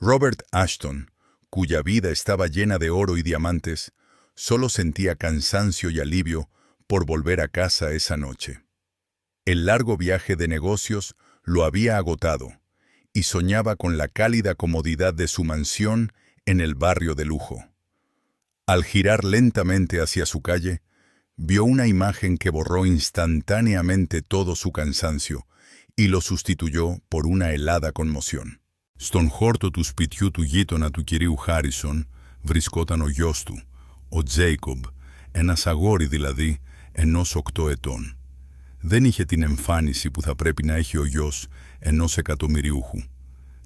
Robert Ashton, cuya vida estaba llena de oro y diamantes, solo sentía cansancio y alivio por volver a casa esa noche. El largo viaje de negocios lo había agotado y soñaba con la cálida comodidad de su mansión en el barrio de lujo. Al girar lentamente hacia su calle, vio una imagen que borró instantáneamente todo su cansancio y lo sustituyó por una helada conmoción. Στον χόρτο του σπιτιού του γείτονα του κυρίου Χάρισον βρισκόταν ο γιος του, ο Τζέικομπ, ένας αγόρι δηλαδή, ενός 8 ετών. Δεν είχε την εμφάνιση που θα πρέπει να έχει ο γιος ενός εκατομμυριούχου.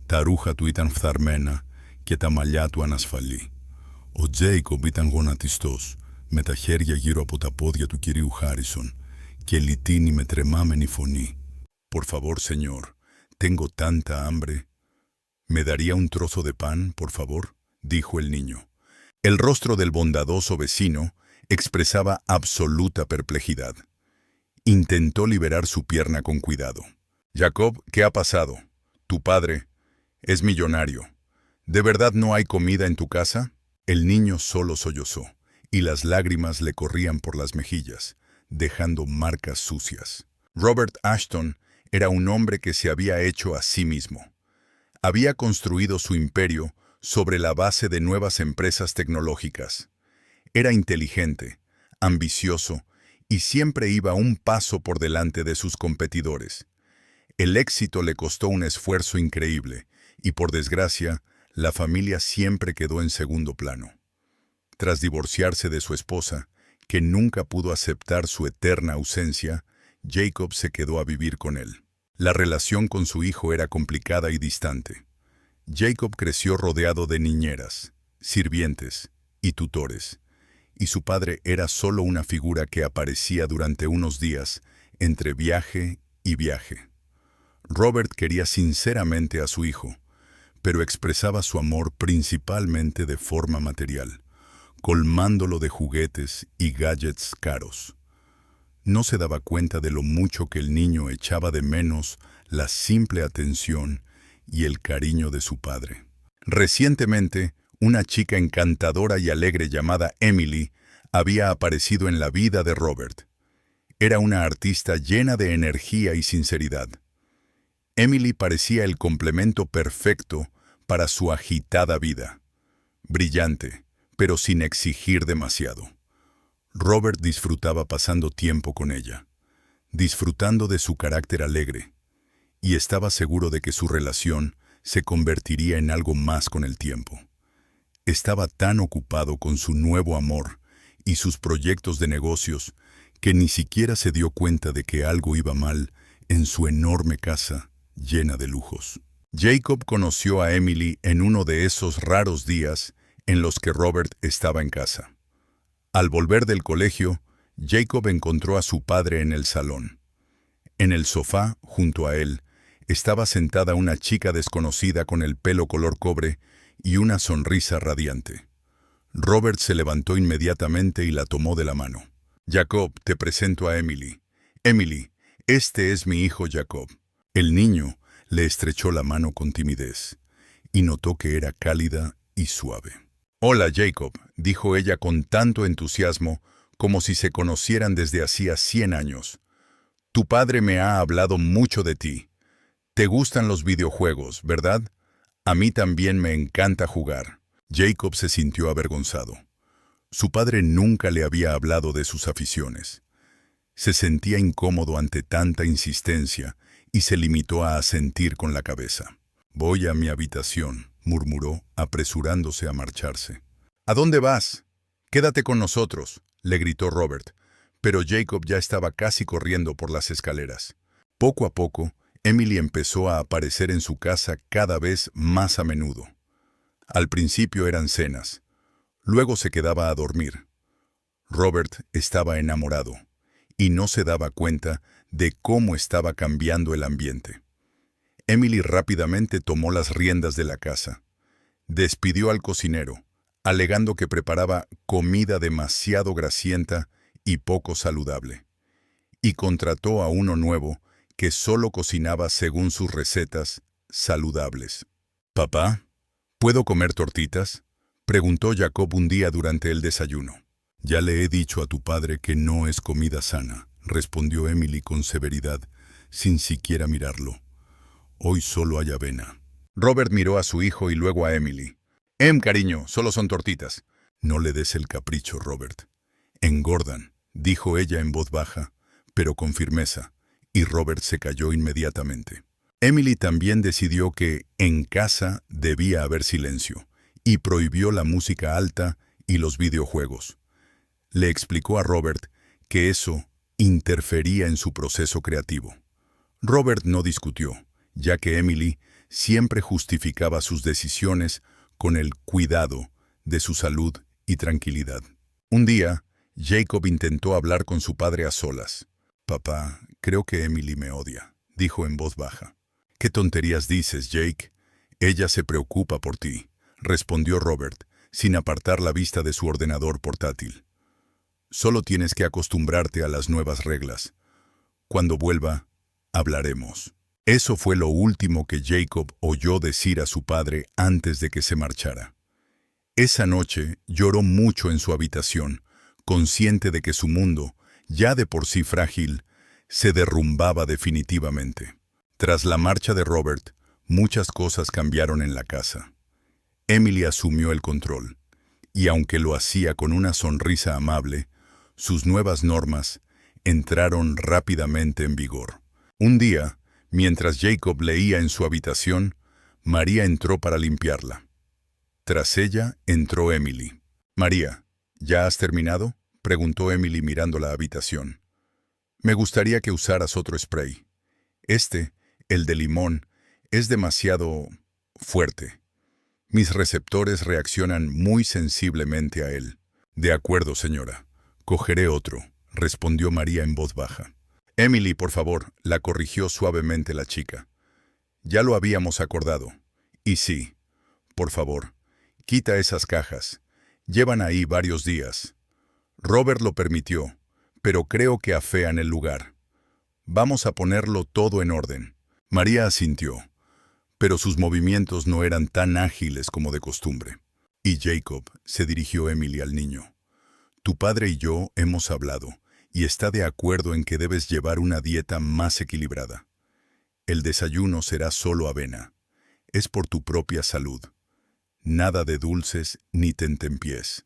Τα ρούχα του ήταν φθαρμένα και τα μαλλιά του ανασφαλή. Ο Τζέικομπ ήταν γονατιστός, με τα χέρια γύρω από τα πόδια του κυρίου Χάρισον και λυτίνει με τρεμάμενη φωνή. «Por favor, señor, tengo tanta hambre». «¿Me daría un trozo de pan, por favor?», dijo el niño. El rostro del bondadoso vecino expresaba absoluta perplejidad. Intentó liberar su pierna con cuidado. «Jacob, ¿qué ha pasado? Tu padre es millonario. ¿De verdad no hay comida en tu casa?». El niño solo sollozó, y las lágrimas le corrían por las mejillas, dejando marcas sucias. Robert Ashton era un hombre que se había hecho a sí mismo. Había construido su imperio sobre la base de nuevas empresas tecnológicas. Era inteligente, ambicioso y siempre iba un paso por delante de sus competidores. El éxito le costó un esfuerzo increíble y, por desgracia, la familia siempre quedó en segundo plano. Tras divorciarse de su esposa, que nunca pudo aceptar su eterna ausencia, Jacob se quedó a vivir con él. La relación con su hijo era complicada y distante. Jacob creció rodeado de niñeras, sirvientes y tutores, y su padre era solo una figura que aparecía durante unos días entre viaje y viaje. Robert quería sinceramente a su hijo, pero expresaba su amor principalmente de forma material, colmándolo de juguetes y gadgets caros. No se daba cuenta de lo mucho que el niño echaba de menos la simple atención y el cariño de su padre. Recientemente, una chica encantadora y alegre llamada Emily había aparecido en la vida de Robert. Era una artista llena de energía y sinceridad. Emily parecía el complemento perfecto para su agitada vida. Brillante, pero sin exigir demasiado. Robert disfrutaba pasando tiempo con ella, disfrutando de su carácter alegre, y estaba seguro de que su relación se convertiría en algo más con el tiempo. Estaba tan ocupado con su nuevo amor y sus proyectos de negocios que ni siquiera se dio cuenta de que algo iba mal en su enorme casa llena de lujos. Jacob conoció a Emily en uno de esos raros días en los que Robert estaba en casa. Al volver del colegio, Jacob encontró a su padre en el salón. En el sofá, junto a él, estaba sentada una chica desconocida con el pelo color cobre y una sonrisa radiante. Robert se levantó inmediatamente y la tomó de la mano. «Jacob, te presento a Emily. Emily, este es mi hijo Jacob». El niño le estrechó la mano con timidez y notó que era cálida y suave. «Hola, Jacob», dijo ella con tanto entusiasmo como si se conocieran desde hacía 100 años. «Tu padre me ha hablado mucho de ti. Te gustan los videojuegos, ¿verdad? A mí también me encanta jugar». Jacob se sintió avergonzado. Su padre nunca le había hablado de sus aficiones. Se sentía incómodo ante tanta insistencia y se limitó a asentir con la cabeza. «Voy a mi habitación», murmuró, apresurándose a marcharse. «¿A dónde vas? Quédate con nosotros», le gritó Robert, pero Jacob ya estaba casi corriendo por las escaleras. Poco a poco, Emily empezó a aparecer en su casa cada vez más a menudo. Al principio eran cenas, luego se quedaba a dormir. Robert estaba enamorado y no se daba cuenta de cómo estaba cambiando el ambiente. Emily rápidamente tomó las riendas de la casa. Despidió al cocinero, alegando que preparaba comida demasiado grasienta y poco saludable, y contrató a uno nuevo que solo cocinaba según sus recetas saludables. «Papá, ¿Puedo comer tortitas?, preguntó Jacob un día durante el desayuno. Ya le he dicho a tu padre que no es comida sana, respondió Emily con severidad, sin siquiera mirarlo. Hoy solo hay avena. Robert miró a su hijo y luego a Emily. Cariño, solo son tortitas. No le des el capricho, Robert. Engordan, dijo ella en voz baja, pero con firmeza, y Robert se calló inmediatamente. Emily también decidió que en casa debía haber silencio, y prohibió la música alta y los videojuegos. Le explicó a Robert que eso interfería en su proceso creativo. Robert no discutió, ya que Emily siempre justificaba sus decisiones con el cuidado de su salud y tranquilidad. Un día, Jacob intentó hablar con su padre a solas. «Papá, creo que Emily me odia», dijo en voz baja. «¿Qué tonterías dices, Jake? Ella se preocupa por ti», respondió Robert, sin apartar la vista de su ordenador portátil. «Solo tienes que acostumbrarte a las nuevas reglas. Cuando vuelva, hablaremos». Eso fue lo último que Jacob oyó decir a su padre antes de que se marchara. Esa noche lloró mucho en su habitación, consciente de que su mundo, ya de por sí frágil, se derrumbaba definitivamente. Tras la marcha de Robert, muchas cosas cambiaron en la casa. Emily asumió el control, y aunque lo hacía con una sonrisa amable, sus nuevas normas entraron rápidamente en vigor. Un día, mientras Jacob leía en su habitación, María entró para limpiarla. Tras ella, entró Emily. «María, ¿ya has terminado?», preguntó Emily mirando la habitación. «Me gustaría que usaras otro spray. El de limón, es demasiado fuerte. Mis receptores reaccionan muy sensiblemente a él». «De acuerdo, señora. Cogeré otro», respondió María en voz baja. «Emily, por favor», la corrigió suavemente la chica. «Ya lo habíamos acordado. Y sí, por favor, quita esas cajas. Llevan ahí varios días». Robert lo permitió, pero creo que afean el lugar. «Vamos a ponerlo todo en orden». María asintió, pero sus movimientos no eran tan ágiles como de costumbre. «Y Jacob», se dirigió Emily al niño, «tu padre y yo hemos hablado, y está de acuerdo en que debes llevar una dieta más equilibrada. El desayuno será solo avena. Es por tu propia salud. Nada de dulces ni tentempiés.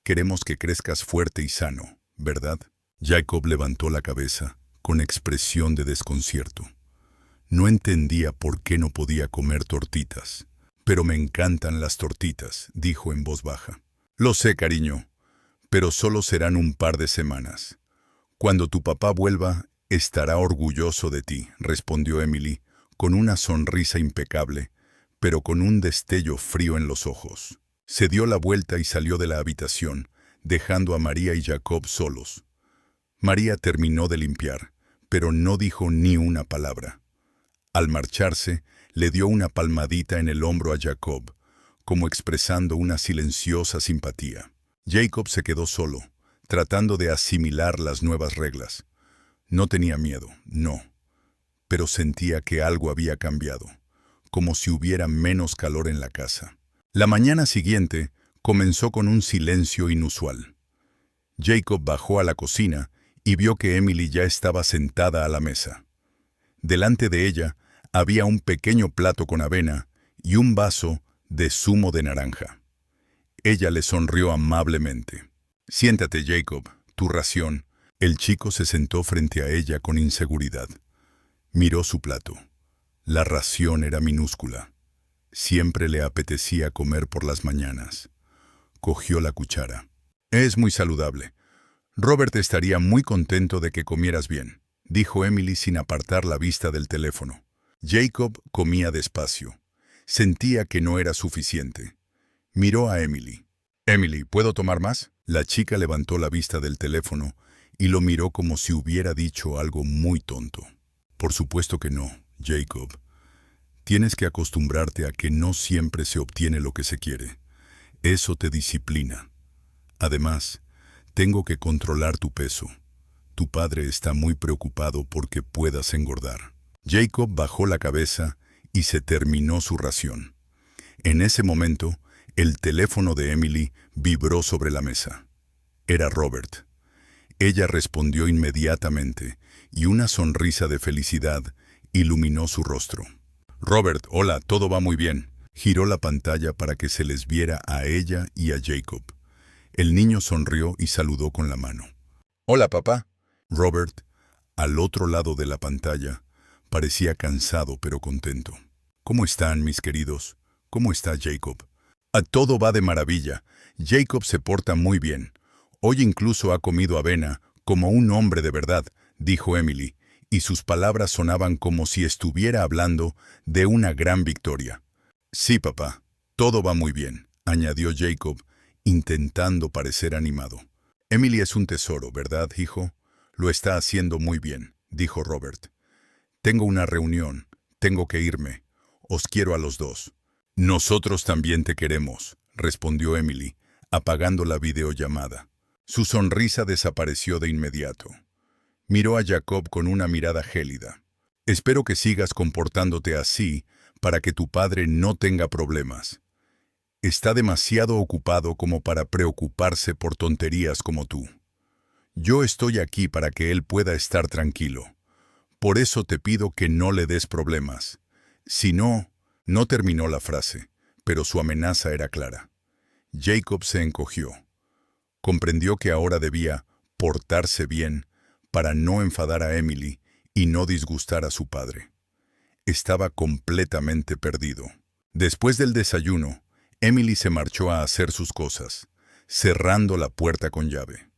Queremos que crezcas fuerte y sano, ¿verdad?». Jacob levantó la cabeza, con expresión de desconcierto. No entendía por qué no podía comer tortitas. «Pero me encantan las tortitas», dijo en voz baja. «Lo sé, cariño, pero solo serán un par de semanas. Cuando tu papá vuelva, estará orgulloso de ti», respondió Emily, con una sonrisa impecable, pero con un destello frío en los ojos. Se dio la vuelta y salió de la habitación, dejando a María y Jacob solos. María terminó de limpiar, pero no dijo ni una palabra. Al marcharse, le dio una palmadita en el hombro a Jacob, como expresando una silenciosa simpatía. Jacob se quedó solo, tratando de asimilar las nuevas reglas. No tenía miedo, no, pero sentía que algo había cambiado, como si hubiera menos calor en la casa. La mañana siguiente comenzó con un silencio inusual. Jacob bajó a la cocina y vio que Emily ya estaba sentada a la mesa. Delante de ella había un pequeño plato con avena y un vaso de zumo de naranja. Ella le sonrió amablemente. «Siéntate, Jacob, tu ración». El chico se sentó frente a ella con inseguridad. Miró su plato. La ración era minúscula. Siempre le apetecía comer por las mañanas. Cogió la cuchara. «Es muy saludable. Robert estaría muy contento de que comieras bien», dijo Emily sin apartar la vista del teléfono. Jacob comía despacio. Sentía que no era suficiente. Miró a Emily. «Emily, ¿puedo tomar más?». La chica levantó la vista del teléfono y lo miró como si hubiera dicho algo muy tonto. «Por supuesto que no, Jacob. Tienes que acostumbrarte a que no siempre se obtiene lo que se quiere. Eso te disciplina. Además, tengo que controlar tu peso. Tu padre está muy preocupado porque puedas engordar». Jacob bajó la cabeza y se terminó su ración. En ese momento, el teléfono de Emily vibró sobre la mesa. Era Robert. Ella respondió inmediatamente, y una sonrisa de felicidad iluminó su rostro. «Robert, hola, todo va muy bien». Giró la pantalla para que se les viera a ella y a Jacob. El niño sonrió y saludó con la mano. «Hola, papá». Robert, al otro lado de la pantalla, parecía cansado pero contento. «¿Cómo están, mis queridos? ¿Cómo está Jacob?» «A todo va de maravilla. Jacob se porta muy bien. Hoy incluso ha comido avena, como un hombre de verdad», dijo Emily, y sus palabras sonaban como si estuviera hablando de una gran victoria. «Sí, papá, todo va muy bien», añadió Jacob, intentando parecer animado. «Emily es un tesoro, ¿verdad, hijo?» «Lo está haciendo muy bien», dijo Robert. «Tengo una reunión, tengo que irme. Os quiero a los dos». «Nosotros también te queremos», respondió Emily, apagando la videollamada. Su sonrisa desapareció de inmediato. Miró a Jacob con una mirada gélida. «Espero que sigas comportándote así para que tu padre no tenga problemas. Está demasiado ocupado como para preocuparse por tonterías como tú. Yo estoy aquí para que él pueda estar tranquilo. Por eso te pido que no le des problemas. Si no...» No terminó la frase, pero su amenaza era clara. Jacob se encogió. Comprendió que ahora debía portarse bien para no enfadar a Emily y no disgustar a su padre. Estaba completamente perdido. Después del desayuno, Emily se marchó a hacer sus cosas, cerrando la puerta con llave.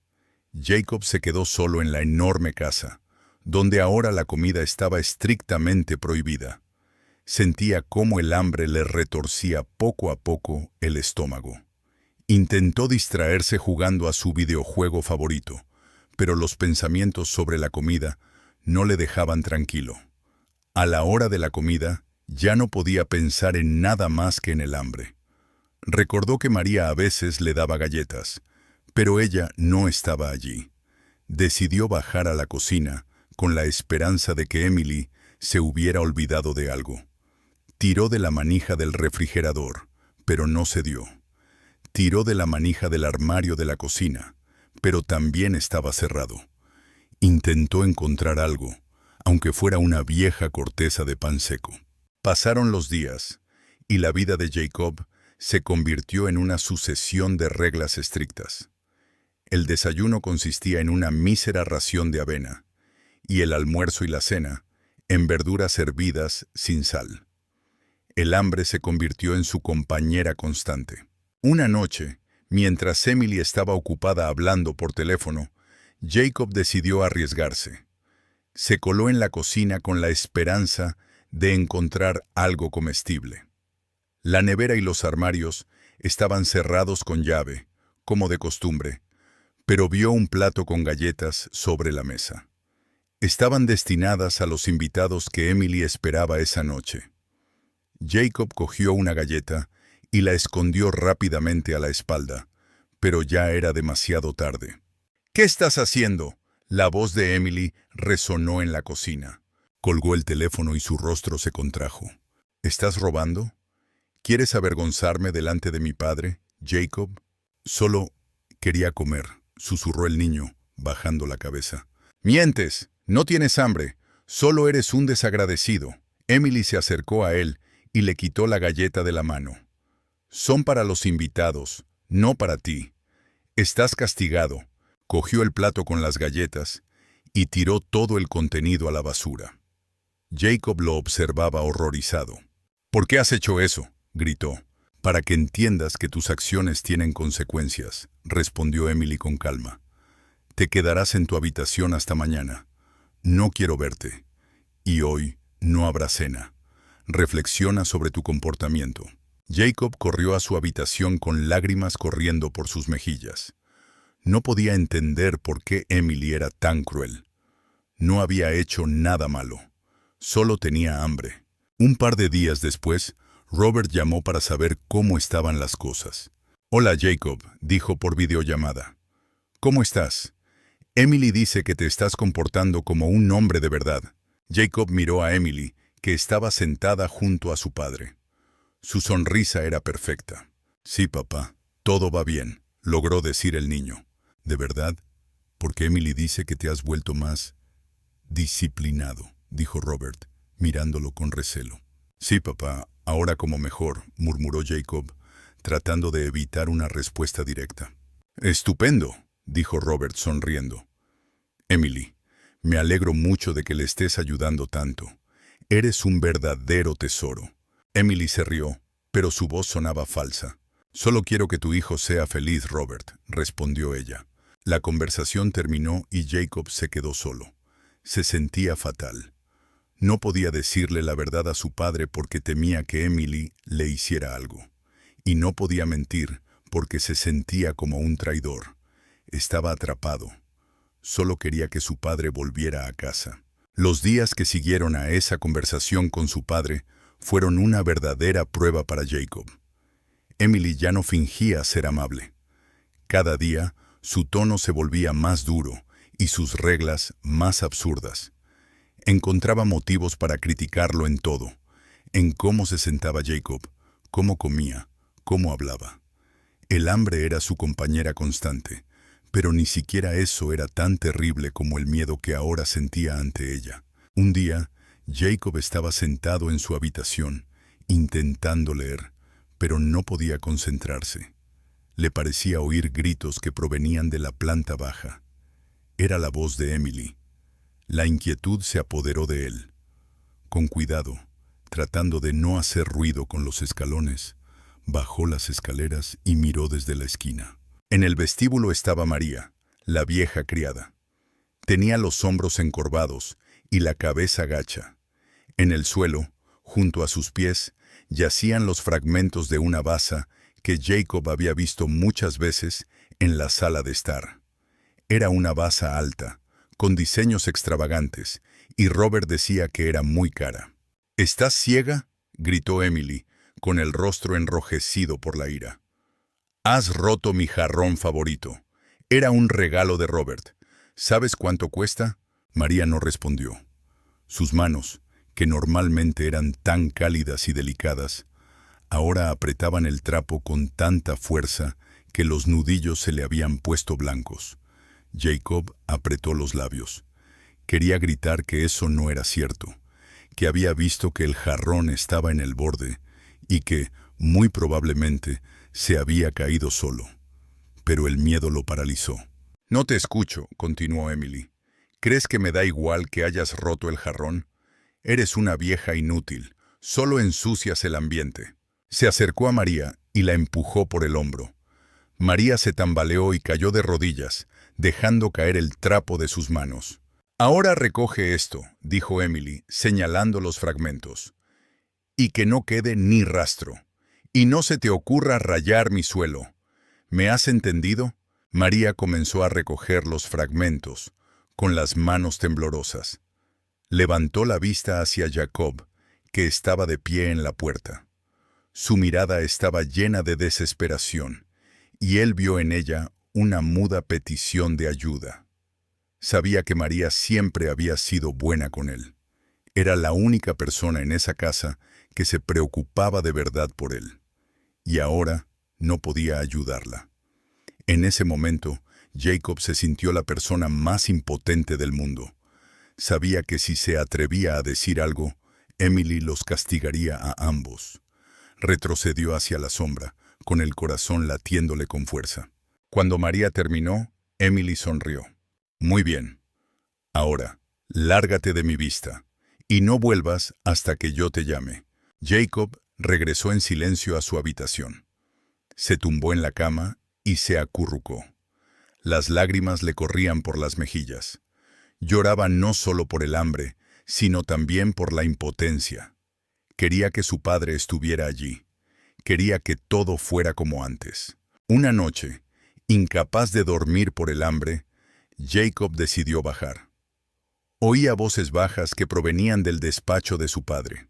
Jacob se quedó solo en la enorme casa, donde ahora la comida estaba estrictamente prohibida. Sentía cómo el hambre le retorcía poco a poco el estómago. Intentó distraerse jugando a su videojuego favorito, pero los pensamientos sobre la comida no le dejaban tranquilo. A la hora de la comida, ya no podía pensar en nada más que en el hambre. Recordó que María a veces le daba galletas, pero ella no estaba allí. Decidió bajar a la cocina con la esperanza de que Emily se hubiera olvidado de algo. Tiró de la manija del refrigerador, pero no se dio. Tiró de la manija del armario de la cocina, pero también estaba cerrado. Intentó encontrar algo, aunque fuera una vieja corteza de pan seco. Pasaron los días, y la vida de Jacob se convirtió en una sucesión de reglas estrictas. El desayuno consistía en una mísera ración de avena, y el almuerzo y la cena en verduras hervidas sin sal. El hambre se convirtió en su compañera constante. Una noche, mientras Emily estaba ocupada hablando por teléfono, Jacob decidió arriesgarse. Se coló en la cocina con la esperanza de encontrar algo comestible. La nevera y los armarios estaban cerrados con llave, como de costumbre, pero vio un plato con galletas sobre la mesa. Estaban destinadas a los invitados que Emily esperaba esa noche. Jacob cogió una galleta y la escondió rápidamente a la espalda, pero ya era demasiado tarde. «¿Qué estás haciendo?», la voz de Emily resonó en la cocina. Colgó el teléfono y su rostro se contrajo. «¿Estás robando? ¿Quieres avergonzarme delante de mi padre, Jacob?» «Solo quería comer», susurró el niño, bajando la cabeza. «Mientes, no tienes hambre, solo eres un desagradecido». Emily se acercó a él y le quitó la galleta de la mano. «Son para los invitados, no para ti. Estás castigado». Cogió el plato con las galletas y tiró todo el contenido a la basura. Jacob lo observaba horrorizado. «¿Por qué has hecho eso?», gritó. «Para que entiendas que tus acciones tienen consecuencias», respondió Emily con calma. «Te quedarás en tu habitación hasta mañana. No quiero verte. Y hoy no habrá cena. Reflexiona sobre tu comportamiento». Jacob corrió a su habitación con lágrimas corriendo por sus mejillas. No podía entender por qué Emily era tan cruel. No había hecho nada malo. Solo tenía hambre. Un par de días después, Robert llamó para saber cómo estaban las cosas. «Hola, Jacob», dijo por videollamada. «¿Cómo estás? Emily dice que te estás comportando como un hombre de verdad». Jacob miró a Emily, que estaba sentada junto a su padre. Su sonrisa era perfecta. Sí, papá, todo va bien, logró decir el niño. ¿De verdad? Porque Emily dice que te has vuelto más disciplinado, dijo Robert, mirándolo con recelo. Sí, papá, ahora como mejor, murmuró Jacob, tratando de evitar una respuesta directa. Estupendo, dijo Robert sonriendo. Emily, me alegro mucho de que le estés ayudando tanto. Eres un verdadero tesoro. Emily se rió, pero su voz sonaba falsa. Solo quiero que tu hijo sea feliz, Robert, respondió ella. La conversación terminó y Jacob se quedó solo. Se sentía fatal. No podía decirle la verdad a su padre porque temía que Emily le hiciera algo. Y no podía mentir porque se sentía como un traidor. Estaba atrapado. Solo quería que su padre volviera a casa. Los días que siguieron a esa conversación con su padre fueron una verdadera prueba para Jacob. Emily ya no fingía ser amable. Cada día, su tono se volvía más duro y sus reglas más absurdas. Encontraba motivos para criticarlo en todo, en cómo se sentaba Jacob, cómo comía, cómo hablaba. El hambre era su compañera constante, pero ni siquiera eso era tan terrible como el miedo que ahora sentía ante ella. Un día, Jacob estaba sentado en su habitación, intentando leer, pero no podía concentrarse. Le parecía oír gritos que provenían de la planta baja. Era la voz de Emily. La inquietud se apoderó de él. Con cuidado, tratando de no hacer ruido con los escalones, bajó las escaleras y miró desde la esquina. En el vestíbulo estaba María, la vieja criada. Tenía los hombros encorvados y la cabeza gacha. En el suelo, junto a sus pies, yacían los fragmentos de una basa que Jacob había visto muchas veces en la sala de estar. Era una basa alta, con diseños extravagantes, y Robert decía que era muy cara. ¿Estás ciega?, gritó Emily, con el rostro enrojecido por la ira. Has roto mi jarrón favorito. Era un regalo de Robert. ¿Sabes cuánto cuesta? María no respondió. Sus manos, que normalmente eran tan cálidas y delicadas, ahora apretaban el trapo con tanta fuerza que los nudillos se le habían puesto blancos. Jacob apretó los labios. Quería gritar que eso no era cierto, que había visto que el jarrón estaba en el borde y que, muy probablemente, se había caído solo. Pero el miedo lo paralizó. No te escucho, continuó Emily. ¿Crees que me da igual que hayas roto el jarrón? Eres una vieja inútil, solo ensucias el ambiente. Se acercó a María y la empujó por el hombro. María se tambaleó y cayó de rodillas, dejando caer el trapo de sus manos. Ahora recoge esto, dijo Emily, señalando los fragmentos. Y que no quede ni rastro. Y no se te ocurra rayar mi suelo. ¿Me has entendido? María comenzó a recoger los fragmentos, con las manos temblorosas. Levantó la vista hacia Jacob, que estaba de pie en la puerta. Su mirada estaba llena de desesperación, y él vio en ella una muda petición de ayuda. Sabía que María siempre había sido buena con él. Era la única persona en esa casa que se preocupaba de verdad por él. Y ahora no podía ayudarla. En ese momento, Jacob se sintió la persona más impotente del mundo. Sabía que si se atrevía a decir algo, Emily los castigaría a ambos. Retrocedió hacia la sombra, con el corazón latiéndole con fuerza. Cuando María terminó, Emily sonrió. Muy bien. Ahora, lárgate de mi vista, y no vuelvas hasta que yo te llame. Jacob regresó en silencio a su habitación. Se tumbó en la cama y se acurrucó. Las lágrimas le corrían por las mejillas. Lloraba no solo por el hambre, sino también por la impotencia. Quería que su padre estuviera allí. Quería que todo fuera como antes. Una noche, incapaz de dormir por el hambre, Jacob decidió bajar. Oía voces bajas que provenían del despacho de su padre.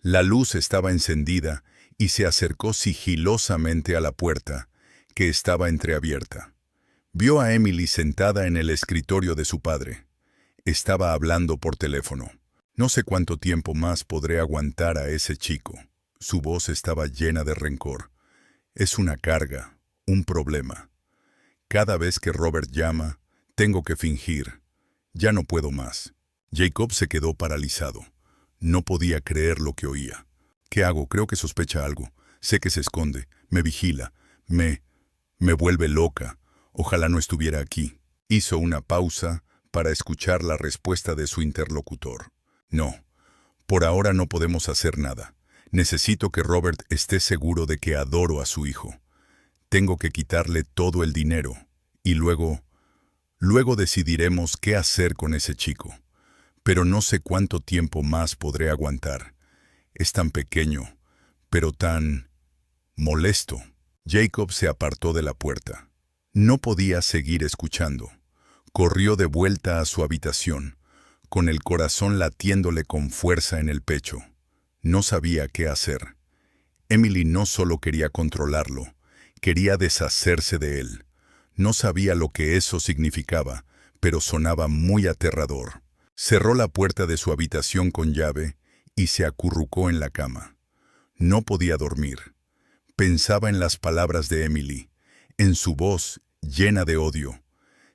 La luz estaba encendida y se acercó sigilosamente a la puerta, que estaba entreabierta. Vio a Emily sentada en el escritorio de su padre. Estaba hablando por teléfono. No sé cuánto tiempo más podré aguantar a ese chico. Su voz estaba llena de rencor. Es una carga, un problema. Cada vez que Robert llama, tengo que fingir. Ya no puedo más. Jacob se quedó paralizado. No podía creer lo que oía. ¿Qué hago? Creo que sospecha algo. Sé que se esconde, me vigila, me vuelve loca. Ojalá no estuviera aquí. Hizo una pausa para escuchar la respuesta de su interlocutor. No, por ahora no podemos hacer nada. Necesito que Robert esté seguro de que adoro a su hijo. Tengo que quitarle todo el dinero y luego decidiremos qué hacer con ese chico. Pero no sé cuánto tiempo más podré aguantar. Es tan pequeño, pero tan molesto. Jacob se apartó de la puerta. No podía seguir escuchando. Corrió de vuelta a su habitación, con el corazón latiéndole con fuerza en el pecho. No sabía qué hacer. Emily no solo quería controlarlo, quería deshacerse de él. No sabía lo que eso significaba, pero sonaba muy aterrador. Cerró la puerta de su habitación con llave y se acurrucó en la cama. No podía dormir. Pensaba en las palabras de Emily, en su voz llena de odio.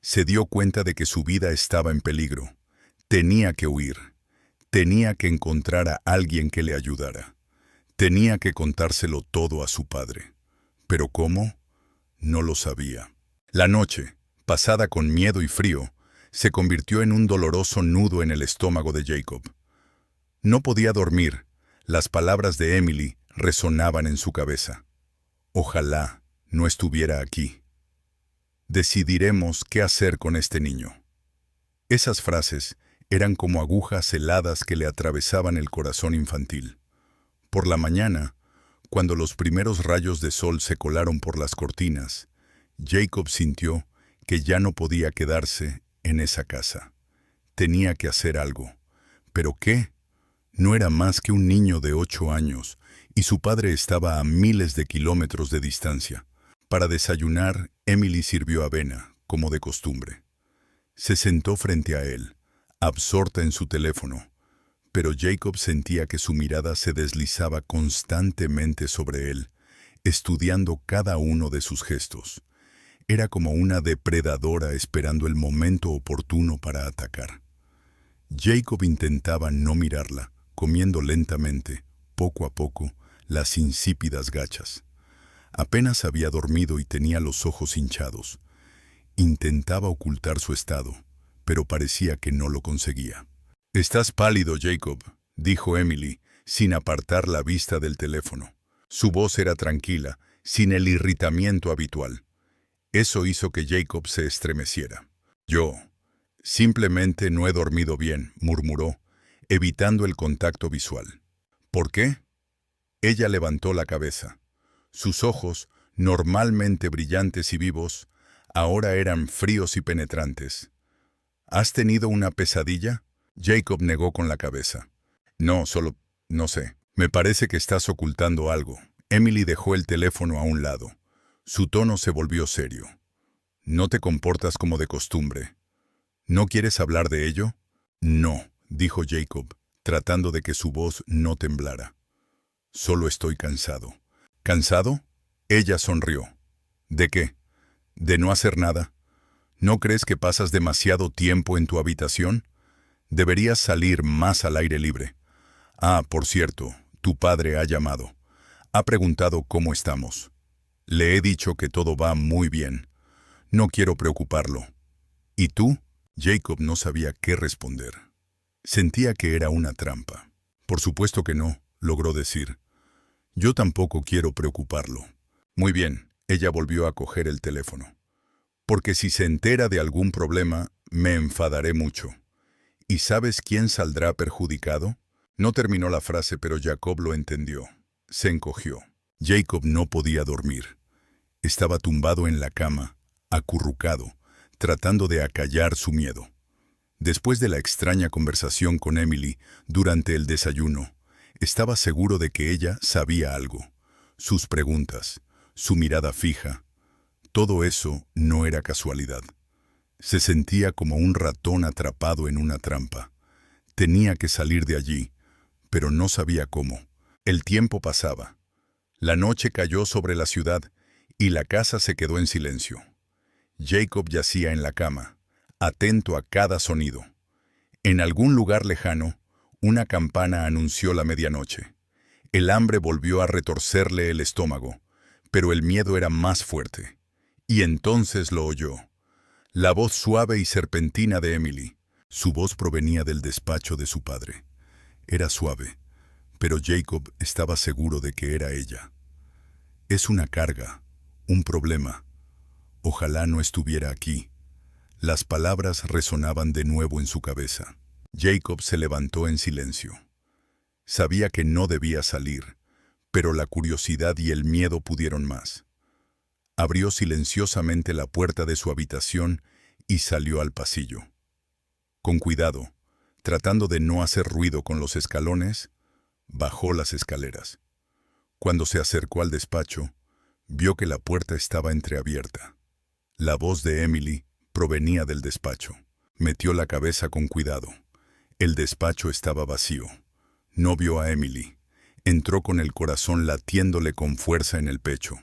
Se dio cuenta de que su vida estaba en peligro. Tenía que huir. Tenía que encontrar a alguien que le ayudara. Tenía que contárselo todo a su padre. ¿Pero cómo? No lo sabía. La noche, pasada con miedo y frío, se convirtió en un doloroso nudo en el estómago de Jacob. No podía dormir. Las palabras de Emily resonaban en su cabeza. Ojalá no estuviera aquí. Decidiremos qué hacer con este niño. Esas frases eran como agujas heladas que le atravesaban el corazón infantil. Por la mañana, cuando los primeros rayos de sol se colaron por las cortinas, Jacob sintió que ya no podía quedarse en esa casa. Tenía que hacer algo. ¿Pero qué? No era más que un niño de 8 años, y su padre estaba a miles de kilómetros de distancia. Para desayunar, Emily sirvió avena, como de costumbre. Se sentó frente a él, absorta en su teléfono, pero Jacob sentía que su mirada se deslizaba constantemente sobre él, estudiando cada uno de sus gestos. Era como una depredadora esperando el momento oportuno para atacar. Jacob intentaba no mirarla, comiendo lentamente, poco a poco, las insípidas gachas. Apenas había dormido y tenía los ojos hinchados. Intentaba ocultar su estado, pero parecía que no lo conseguía. «Estás pálido, Jacob», dijo Emily, sin apartar la vista del teléfono. Su voz era tranquila, sin el irritamiento habitual. Eso hizo que Jacob se estremeciera. «Yo simplemente no he dormido bien», murmuró, evitando el contacto visual. «¿Por qué?» Ella levantó la cabeza. Sus ojos, normalmente brillantes y vivos, ahora eran fríos y penetrantes. «¿Has tenido una pesadilla?» Jacob negó con la cabeza. «No, no sé. Me parece que estás ocultando algo». Emily dejó el teléfono a un lado. Su tono se volvió serio. «No te comportas como de costumbre. ¿No quieres hablar de ello?» «No», dijo Jacob, tratando de que su voz no temblara. «Solo estoy cansado». «¿Cansado?» Ella sonrió. «¿De qué? ¿De no hacer nada? ¿No crees que pasas demasiado tiempo en tu habitación? Deberías salir más al aire libre. Ah, por cierto, tu padre ha llamado. Ha preguntado cómo estamos. Le he dicho que todo va muy bien. No quiero preocuparlo». «¿Y tú?» Jacob no sabía qué responder. Sentía que era una trampa. «Por supuesto que no», logró decir. «Yo tampoco quiero preocuparlo». «Muy bien», ella volvió a coger el teléfono. «Porque si se entera de algún problema, me enfadaré mucho. ¿Y sabes quién saldrá perjudicado?» No terminó la frase, pero Jacob lo entendió. Se encogió. Jacob no podía dormir. Estaba tumbado en la cama, acurrucado, tratando de acallar su miedo. Después de la extraña conversación con Emily durante el desayuno, estaba seguro de que ella sabía algo. Sus preguntas, su mirada fija, todo eso no era casualidad. Se sentía como un ratón atrapado en una trampa. Tenía que salir de allí, pero no sabía cómo. El tiempo pasaba. La noche cayó sobre la ciudad y la casa se quedó en silencio. Jacob yacía en la cama, atento a cada sonido. En algún lugar lejano, una campana anunció la medianoche. El hambre volvió a retorcerle el estómago, pero el miedo era más fuerte. Y entonces lo oyó. La voz suave y serpentina de Emily. Su voz provenía del despacho de su padre. Era suave, pero Jacob estaba seguro de que era ella. Es una carga, un problema. Ojalá no estuviera aquí. Las palabras resonaban de nuevo en su cabeza. Jacob se levantó en silencio. Sabía que no debía salir, pero la curiosidad y el miedo pudieron más. Abrió silenciosamente la puerta de su habitación y salió al pasillo. Con cuidado, tratando de no hacer ruido con los escalones, bajó las escaleras. Cuando se acercó al despacho, vio que la puerta estaba entreabierta. La voz de Emily provenía del despacho. Metió la cabeza con cuidado. El despacho estaba vacío. No vio a Emily. Entró con el corazón latiéndole con fuerza en el pecho.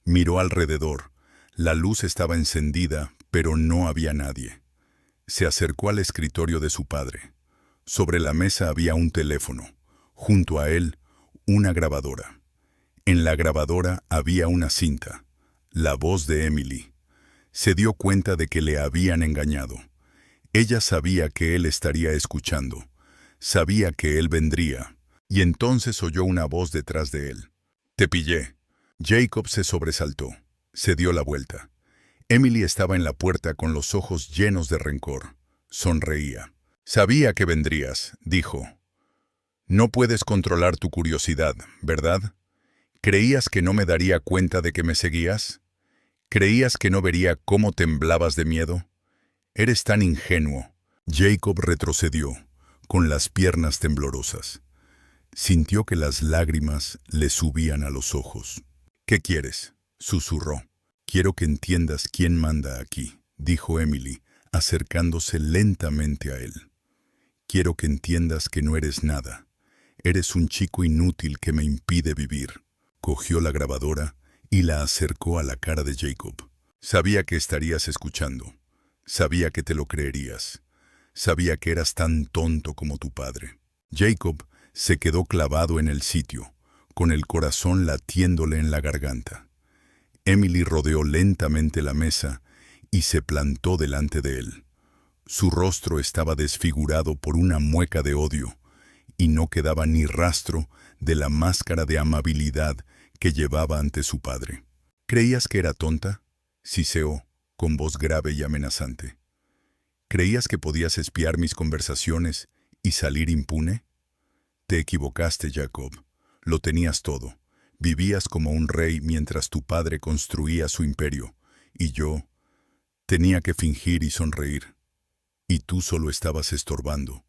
Miró alrededor. La luz estaba encendida, pero no había nadie. Se acercó al escritorio de su padre. Sobre la mesa había un teléfono. Junto a él, una grabadora. En la grabadora había una cinta. La voz de Emily. Se dio cuenta de que le habían engañado. Ella sabía que él estaría escuchando. Sabía que él vendría. Y entonces oyó una voz detrás de él. «Te pillé». Jacob se sobresaltó. Se dio la vuelta. Emily estaba en la puerta con los ojos llenos de rencor. Sonreía. «Sabía que vendrías», dijo. «No puedes controlar tu curiosidad, ¿verdad? ¿Creías que no me daría cuenta de que me seguías? ¿Creías que no vería cómo temblabas de miedo? Eres tan ingenuo». Jacob retrocedió, con las piernas temblorosas. Sintió que las lágrimas le subían a los ojos. «¿Qué quieres?», susurró. «Quiero que entiendas quién manda aquí», dijo Emily, acercándose lentamente a él. «Quiero que entiendas que no eres nada. Eres un chico inútil que me impide vivir». Cogió la grabadora y la acercó a la cara de Jacob. «Sabía que estarías escuchando. Sabía que te lo creerías. Sabía que eras tan tonto como tu padre». Jacob se quedó clavado en el sitio, con el corazón latiéndole en la garganta. Emily rodeó lentamente la mesa y se plantó delante de él. Su rostro estaba desfigurado por una mueca de odio, y no quedaba ni rastro de la máscara de amabilidad que llevaba ante su padre. «¿Creías que era tonta?», siseó, con voz grave y amenazante. «¿Creías que podías espiar mis conversaciones y salir impune? Te equivocaste, Jacob. Lo tenías todo. Vivías como un rey mientras tu padre construía su imperio, y yo tenía que fingir y sonreír. Y tú solo estabas estorbando.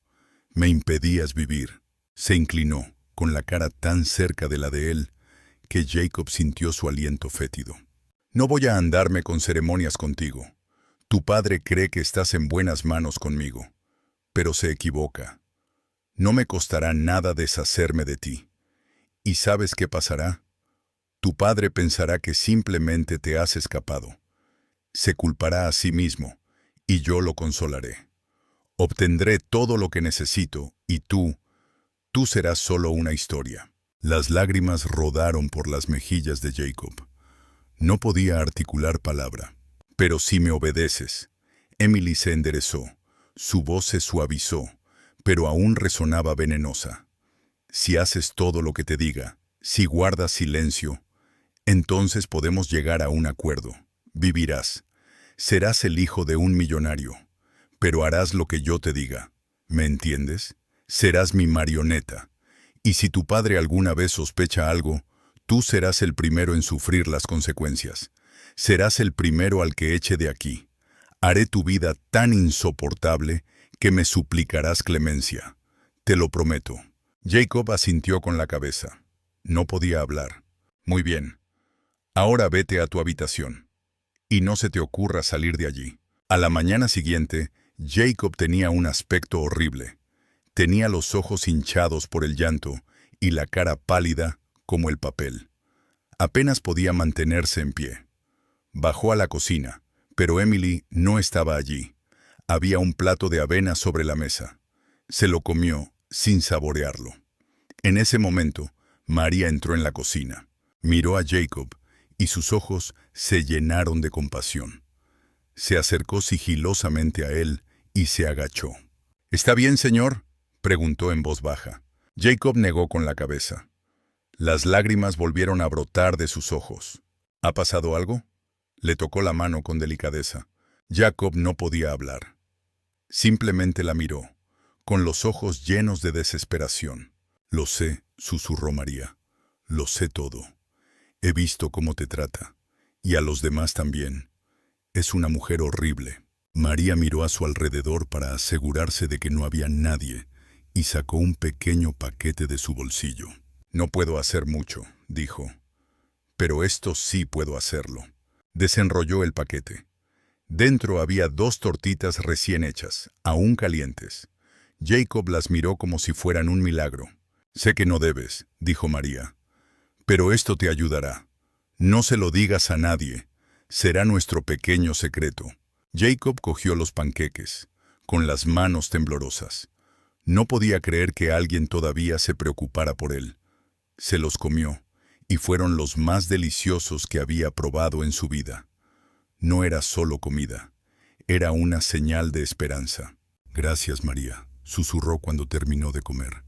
Me impedías vivir». Se inclinó, con la cara tan cerca de la de él, que Jacob sintió su aliento fétido. «No voy a andarme con ceremonias contigo. Tu padre cree que estás en buenas manos conmigo, pero se equivoca. No me costará nada deshacerme de ti. ¿Y sabes qué pasará? Tu padre pensará que simplemente te has escapado. Se culpará a sí mismo, y yo lo consolaré. Obtendré todo lo que necesito, y tú serás solo una historia». Las lágrimas rodaron por las mejillas de Jacob. No podía articular palabra. «Pero si me obedeces». Emily se enderezó. Su voz se suavizó, pero aún resonaba venenosa. «Si haces todo lo que te diga, si guardas silencio, entonces podemos llegar a un acuerdo. Vivirás. Serás el hijo de un millonario, pero harás lo que yo te diga. ¿Me entiendes? Serás mi marioneta. Y si tu padre alguna vez sospecha algo, tú serás el primero en sufrir las consecuencias. Serás el primero al que eche de aquí. Haré tu vida tan insoportable que me suplicarás clemencia. Te lo prometo». Jacob asintió con la cabeza. No podía hablar. «Muy bien. Ahora vete a tu habitación. Y no se te ocurra salir de allí». A la mañana siguiente, Jacob tenía un aspecto horrible. Tenía los ojos hinchados por el llanto y la cara pálida como el papel. Apenas podía mantenerse en pie. Bajó a la cocina, pero Emily no estaba allí. Había un plato de avena sobre la mesa. Se lo comió sin saborearlo. En ese momento, María entró en la cocina. Miró a Jacob y sus ojos se llenaron de compasión. Se acercó sigilosamente a él y se agachó. «¿Está bien, señor?», preguntó en voz baja. Jacob negó con la cabeza. Las lágrimas volvieron a brotar de sus ojos. «¿Ha pasado algo?», le tocó la mano con delicadeza. Jacob no podía hablar. Simplemente la miró, con los ojos llenos de desesperación. «Lo sé», susurró María. «Lo sé todo. He visto cómo te trata. Y a los demás también. Es una mujer horrible». María miró a su alrededor para asegurarse de que no había nadie y sacó un pequeño paquete de su bolsillo. «No puedo hacer mucho», dijo. «Pero esto sí puedo hacerlo». Desenrolló el paquete. Dentro había 2 tortitas recién hechas, aún calientes. Jacob las miró como si fueran un milagro. «Sé que no debes», dijo María. «Pero esto te ayudará. No se lo digas a nadie. Será nuestro pequeño secreto». Jacob cogió los panqueques, con las manos temblorosas. No podía creer que alguien todavía se preocupara por él. Se los comió, y fueron los más deliciosos que había probado en su vida. No era solo comida, era una señal de esperanza. «Gracias, María», susurró cuando terminó de comer.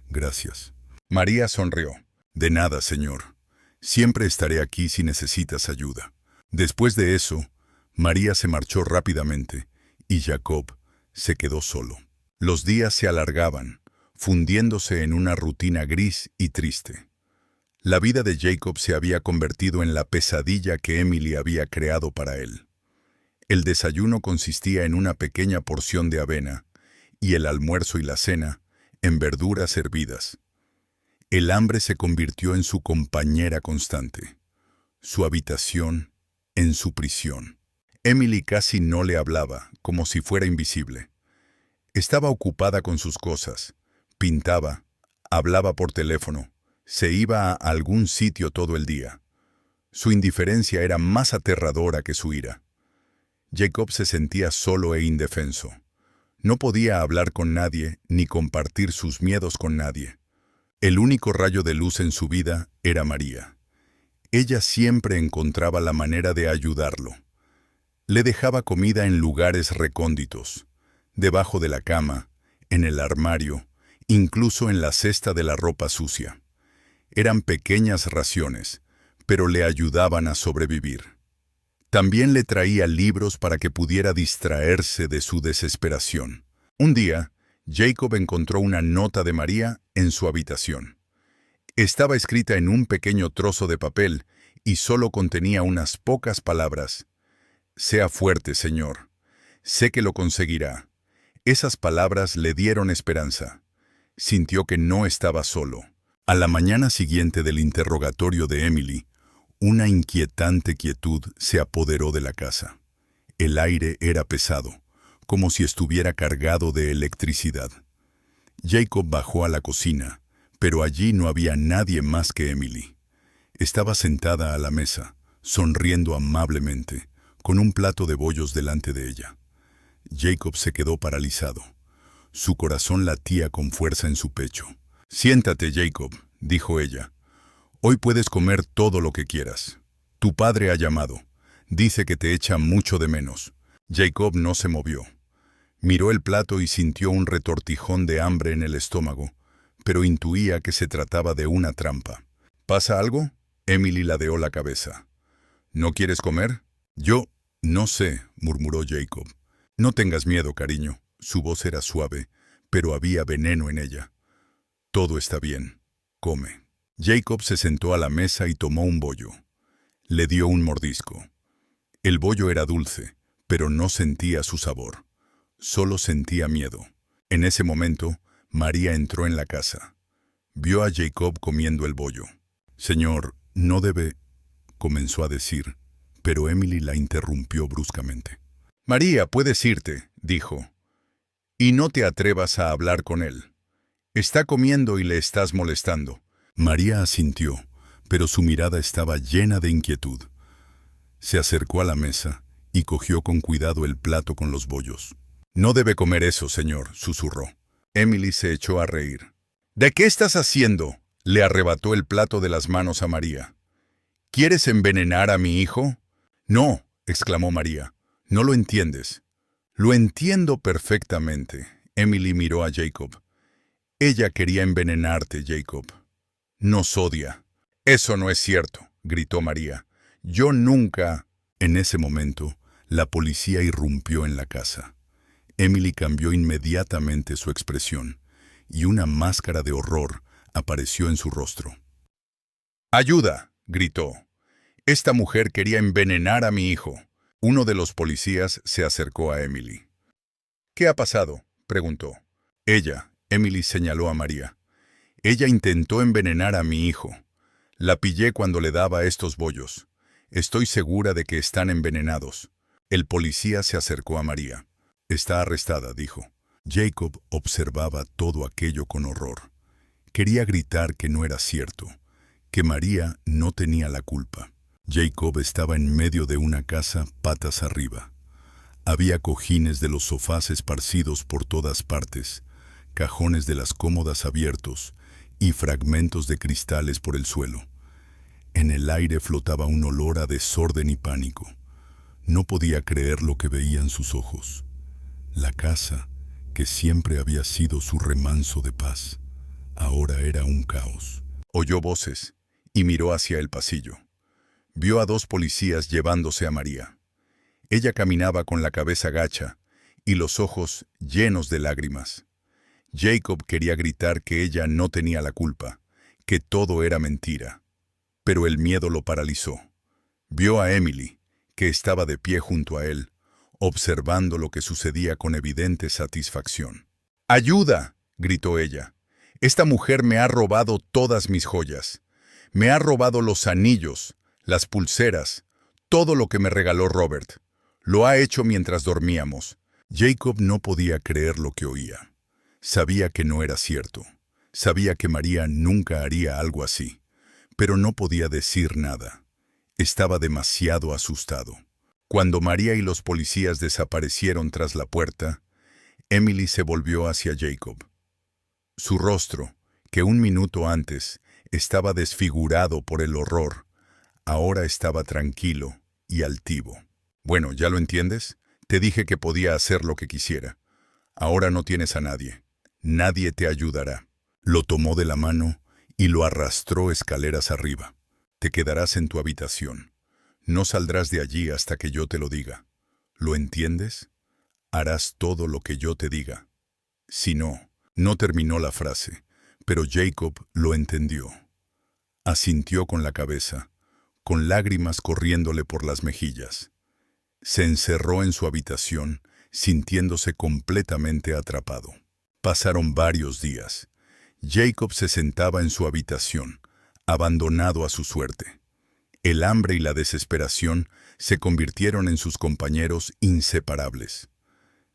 «Gracias». María sonrió. «De nada, señor. Siempre estaré aquí si necesitas ayuda». Después de eso, María se marchó rápidamente y Jacob se quedó solo. Los días se alargaban, fundiéndose en una rutina gris y triste. La vida de Jacob se había convertido en la pesadilla que Emily había creado para él. El desayuno consistía en una pequeña porción de avena y el almuerzo y la cena en verduras hervidas. El hambre se convirtió en su compañera constante, su habitación en su prisión. Emily casi no le hablaba, como si fuera invisible. Estaba ocupada con sus cosas, pintaba, hablaba por teléfono, se iba a algún sitio todo el día. Su indiferencia era más aterradora que su ira. Jacob se sentía solo e indefenso. No podía hablar con nadie ni compartir sus miedos con nadie. El único rayo de luz en su vida era María. Ella siempre encontraba la manera de ayudarlo. Le dejaba comida en lugares recónditos, debajo de la cama, en el armario, incluso en la cesta de la ropa sucia. Eran pequeñas raciones, pero le ayudaban a sobrevivir. También le traía libros para que pudiera distraerse de su desesperación. Un día, Jacob encontró una nota de María en su habitación. Estaba escrita en un pequeño trozo de papel y solo contenía unas pocas palabras. «Sea fuerte, señor. Sé que lo conseguirá». Esas palabras le dieron esperanza. Sintió que no estaba solo. A la mañana siguiente del interrogatorio de Emily, una inquietante quietud se apoderó de la casa. El aire era pesado, como si estuviera cargado de electricidad. Jacob bajó a la cocina, pero allí no había nadie más que Emily. Estaba sentada a la mesa, sonriendo amablemente, con un plato de bollos delante de ella. Jacob se quedó paralizado. Su corazón latía con fuerza en su pecho. «Siéntate, Jacob», dijo ella. «Hoy puedes comer todo lo que quieras. Tu padre ha llamado. Dice que te echa mucho de menos». Jacob no se movió. Miró el plato y sintió un retortijón de hambre en el estómago, pero intuía que se trataba de una trampa. «¿Pasa algo?», Emily ladeó la cabeza. «¿No quieres comer?». «Yo no sé», murmuró Jacob. «No tengas miedo, cariño». Su voz era suave, pero había veneno en ella. «Todo está bien. Come». Jacob se sentó a la mesa y tomó un bollo. Le dio un mordisco. El bollo era dulce, pero no sentía su sabor. Solo sentía miedo. En ese momento, María entró en la casa. Vio a Jacob comiendo el bollo. «Señor, no debe», comenzó a decir, pero Emily la interrumpió bruscamente. «María, puedes irte», dijo. «Y no te atrevas a hablar con él. Está comiendo y le estás molestando. María asintió, pero su mirada estaba llena de inquietud. Se acercó a la mesa y cogió con cuidado el plato con los bollos. No debe comer eso, señor, susurró. Emily se echó a reír. ¿De qué estás haciendo?, le arrebató el plato de las manos a María. ¿Quieres envenenar a mi hijo? No, exclamó María. No lo entiendes. Lo entiendo perfectamente. Emily miró a Jacob. Ella quería envenenarte, Jacob. Nos odia. Eso no es cierto, gritó María. Yo nunca... En ese momento, la policía irrumpió en la casa. Emily cambió inmediatamente su expresión, y una máscara de horror apareció en su rostro. ¡Ayuda!, gritó. Esta mujer quería envenenar a mi hijo. Uno de los policías se acercó a Emily. ¿Qué ha pasado?, preguntó. Emily señaló a María. Ella intentó envenenar a mi hijo. La pillé cuando le daba estos bollos. Estoy segura de que están envenenados. El policía se acercó a María. Está arrestada, dijo. Jacob observaba todo aquello con horror. Quería gritar que no era cierto, que María no tenía la culpa. Jacob estaba en medio de una casa patas arriba. Había cojines de los sofás esparcidos por todas partes, cajones de las cómodas abiertos y fragmentos de cristales por el suelo. En el aire flotaba un olor a desorden y pánico. No podía creer lo que veían sus ojos. La casa, que siempre había sido su remanso de paz, ahora era un caos. Oyó voces y miró hacia el pasillo. Vio a 2 policías llevándose a María. Ella caminaba con la cabeza gacha y los ojos llenos de lágrimas. Jacob quería gritar que ella no tenía la culpa, que todo era mentira. Pero el miedo lo paralizó. Vio a Emily, que estaba de pie junto a él, observando lo que sucedía con evidente satisfacción. ¡Ayuda!, gritó ella. Esta mujer me ha robado todas mis joyas. Me ha robado los anillos, las pulseras, todo lo que me regaló Robert. Lo ha hecho mientras dormíamos. Jacob no podía creer lo que oía. Sabía que no era cierto. Sabía que María nunca haría algo así. Pero no podía decir nada. Estaba demasiado asustado. Cuando María y los policías desaparecieron tras la puerta, Emily se volvió hacia Jacob. Su rostro, que un minuto antes estaba desfigurado por el horror, ahora estaba tranquilo y altivo. Bueno, ¿ya lo entiendes? Te dije que podía hacer lo que quisiera. Ahora no tienes a nadie. Nadie te ayudará. Lo tomó de la mano y lo arrastró escaleras arriba. Te quedarás en tu habitación. No saldrás de allí hasta que yo te lo diga. ¿Lo entiendes? Harás todo lo que yo te diga. Si no, no terminó la frase, pero Jacob lo entendió. Asintió con la cabeza, con lágrimas corriéndole por las mejillas. Se encerró en su habitación, sintiéndose completamente atrapado. Pasaron varios días. Jacob se sentaba en su habitación, abandonado a su suerte. El hambre y la desesperación se convirtieron en sus compañeros inseparables.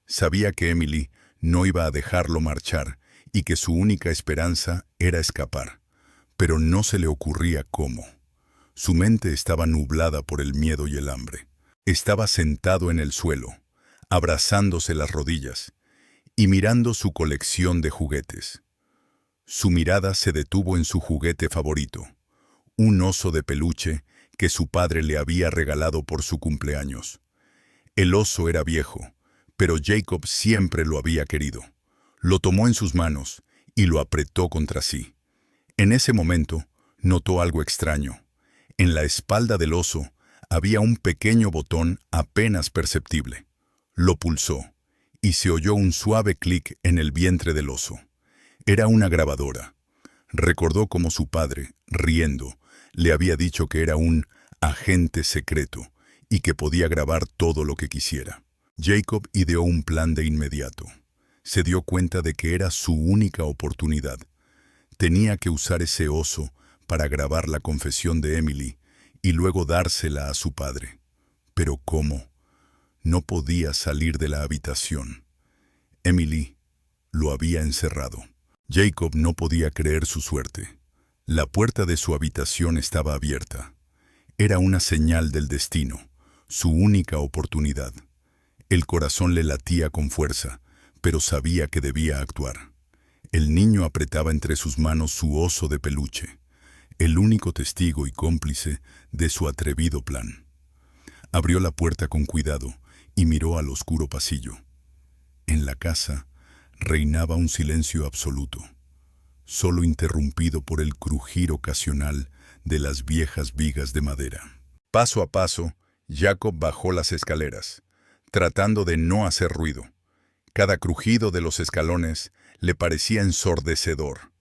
Sabía que Emily no iba a dejarlo marchar y que su única esperanza era escapar, pero no se le ocurría cómo. Su mente estaba nublada por el miedo y el hambre. Estaba sentado en el suelo, abrazándose las rodillas y mirando su colección de juguetes. Su mirada se detuvo en su juguete favorito, un oso de peluche que su padre le había regalado por su cumpleaños. El oso era viejo, pero Jacob siempre lo había querido. Lo tomó en sus manos y lo apretó contra sí. En ese momento, notó algo extraño. En la espalda del oso había un pequeño botón apenas perceptible. Lo pulsó y se oyó un suave clic en el vientre del oso. Era una grabadora. Recordó cómo su padre, riendo, le había dicho que era un agente secreto y que podía grabar todo lo que quisiera. Jacob ideó un plan de inmediato. Se dio cuenta de que era su única oportunidad. Tenía que usar ese oso para grabar la confesión de Emily y luego dársela a su padre. Pero ¿cómo? No podía salir de la habitación. Emily lo había encerrado. Jacob no podía creer su suerte. La puerta de su habitación estaba abierta. Era una señal del destino, su única oportunidad. El corazón le latía con fuerza, pero sabía que debía actuar. El niño apretaba entre sus manos su oso de peluche, el único testigo y cómplice de su atrevido plan. Abrió la puerta con cuidado y miró al oscuro pasillo. En la casa reinaba un silencio absoluto, solo interrumpido por el crujir ocasional de las viejas vigas de madera. Paso a paso, Jacob bajó las escaleras, tratando de no hacer ruido. Cada crujido de los escalones le parecía ensordecedor.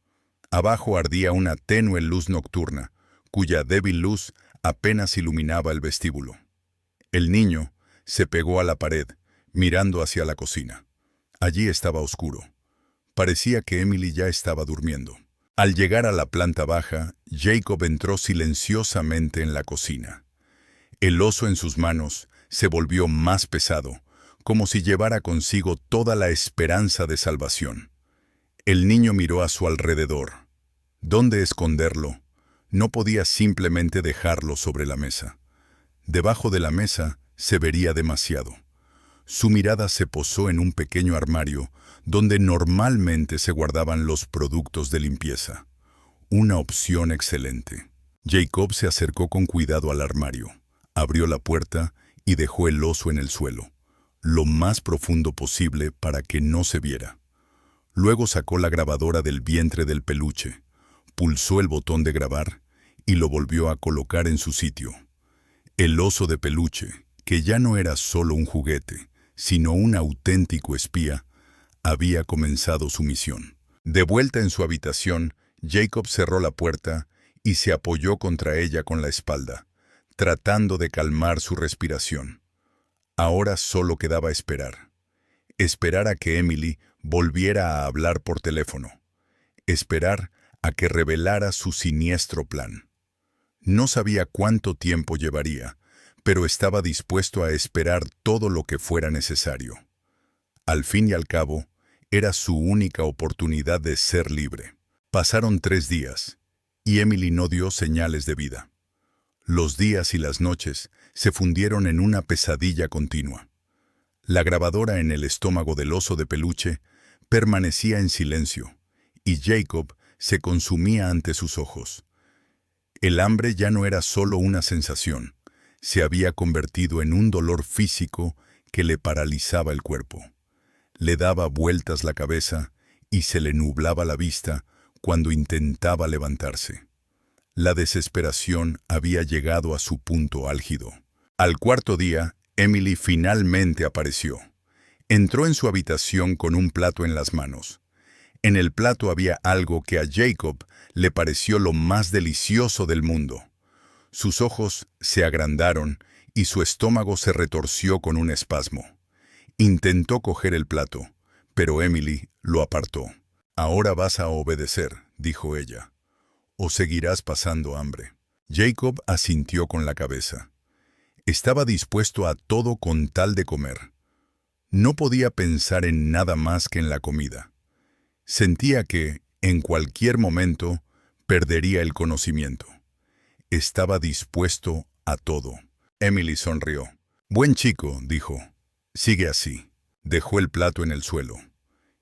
Abajo ardía una tenue luz nocturna, cuya débil luz apenas iluminaba el vestíbulo. El niño se pegó a la pared, mirando hacia la cocina. Allí estaba oscuro. Parecía que Emily ya estaba durmiendo. Al llegar a la planta baja, Jacob entró silenciosamente en la cocina. El oso en sus manos se volvió más pesado, como si llevara consigo toda la esperanza de salvación. El niño miró a su alrededor. ¿Dónde esconderlo? No podía simplemente dejarlo sobre la mesa. Debajo de la mesa se vería demasiado. Su mirada se posó en un pequeño armario donde normalmente se guardaban los productos de limpieza. Una opción excelente. Jacob se acercó con cuidado al armario, abrió la puerta y dejó el oso en el suelo, lo más profundo posible para que no se viera. Luego sacó la grabadora del vientre del peluche, pulsó el botón de grabar y lo volvió a colocar en su sitio. El oso de peluche, que ya no era solo un juguete, sino un auténtico espía, había comenzado su misión. De vuelta en su habitación, Jacob cerró la puerta y se apoyó contra ella con la espalda, tratando de calmar su respiración. Ahora solo quedaba esperar. Esperar a que Emily volviera a hablar por teléfono. Esperar a que revelara su siniestro plan. No sabía cuánto tiempo llevaría, pero estaba dispuesto a esperar todo lo que fuera necesario. Al fin y al cabo, era su única oportunidad de ser libre. Pasaron 3 días, y Emily no dio señales de vida. Los días y las noches se fundieron en una pesadilla continua. La grabadora en el estómago del oso de peluche permanecía en silencio, y Jacob se consumía ante sus ojos. El hambre ya no era solo una sensación, se había convertido en un dolor físico que le paralizaba el cuerpo. Le daba vueltas la cabeza y se le nublaba la vista cuando intentaba levantarse. La desesperación había llegado a su punto álgido. Al cuarto día, Emily finalmente apareció. Entró en su habitación con un plato en las manos. En el plato había algo que a Jacob le pareció lo más delicioso del mundo. Sus ojos se agrandaron y su estómago se retorció con un espasmo. Intentó coger el plato, pero Emily lo apartó. «Ahora vas a obedecer», dijo ella, «o seguirás pasando hambre». Jacob asintió con la cabeza. Estaba dispuesto a todo con tal de comer. No podía pensar en nada más que en la comida. Sentía que, en cualquier momento, perdería el conocimiento. Estaba dispuesto a todo. Emily sonrió. «Buen chico», dijo. «Sigue así». Dejó el plato en el suelo.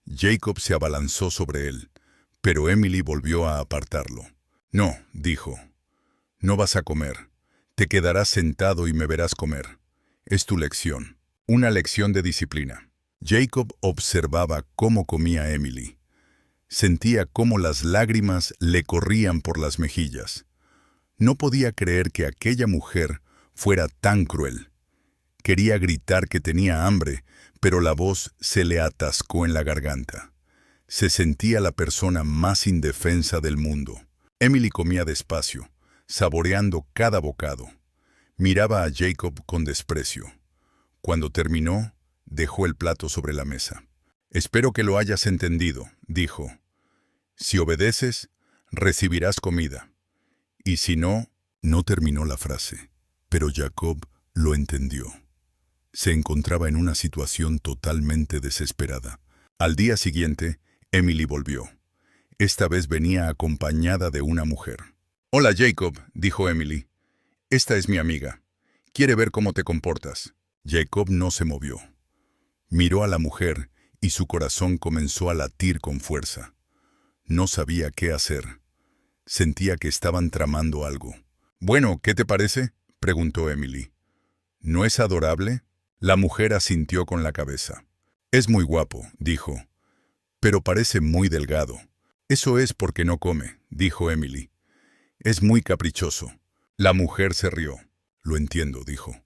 Jacob se abalanzó sobre él, pero Emily volvió a apartarlo. «No», dijo. «No vas a comer. Te quedarás sentado y me verás comer. Es tu lección. Una lección de disciplina». Jacob observaba cómo comía Emily. Sentía cómo las lágrimas le corrían por las mejillas. No podía creer que aquella mujer fuera tan cruel. Quería gritar que tenía hambre, pero la voz se le atascó en la garganta. Se sentía la persona más indefensa del mundo. Emily comía despacio, saboreando cada bocado. Miraba a Jacob con desprecio. Cuando terminó, dejó el plato sobre la mesa. «Espero que lo hayas entendido», dijo. «Si obedeces, recibirás comida. Y si no...». No terminó la frase, pero Jacob lo entendió. Se encontraba en una situación totalmente desesperada. Al día siguiente, Emily volvió. Esta vez venía acompañada de una mujer. «Hola, Jacob», dijo Emily. «Esta es mi amiga. Quiere ver cómo te comportas». Jacob no se movió. Miró a la mujer y su corazón comenzó a latir con fuerza. No sabía qué hacer. Sentía que estaban tramando algo. «Bueno, ¿qué te parece?», preguntó Emily. «¿No es adorable?». La mujer asintió con la cabeza. «Es muy guapo», dijo, «pero parece muy delgado». «Eso es porque no come», dijo Emily. «Es muy caprichoso». La mujer se rió. «Lo entiendo», dijo,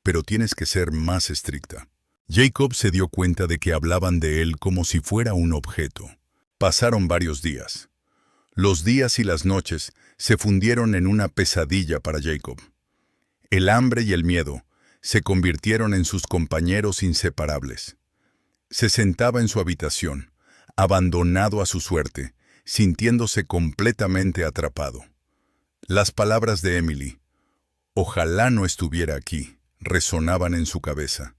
«pero tienes que ser más estricta». Jacob se dio cuenta de que hablaban de él como si fuera un objeto. Pasaron varios días. Los días y las noches se fundieron en una pesadilla para Jacob. El hambre y el miedo se convirtieron en sus compañeros inseparables. Se sentaba en su habitación, abandonado a su suerte, sintiéndose completamente atrapado. Las palabras de Emily, «Ojalá no estuviera aquí», resonaban en su cabeza.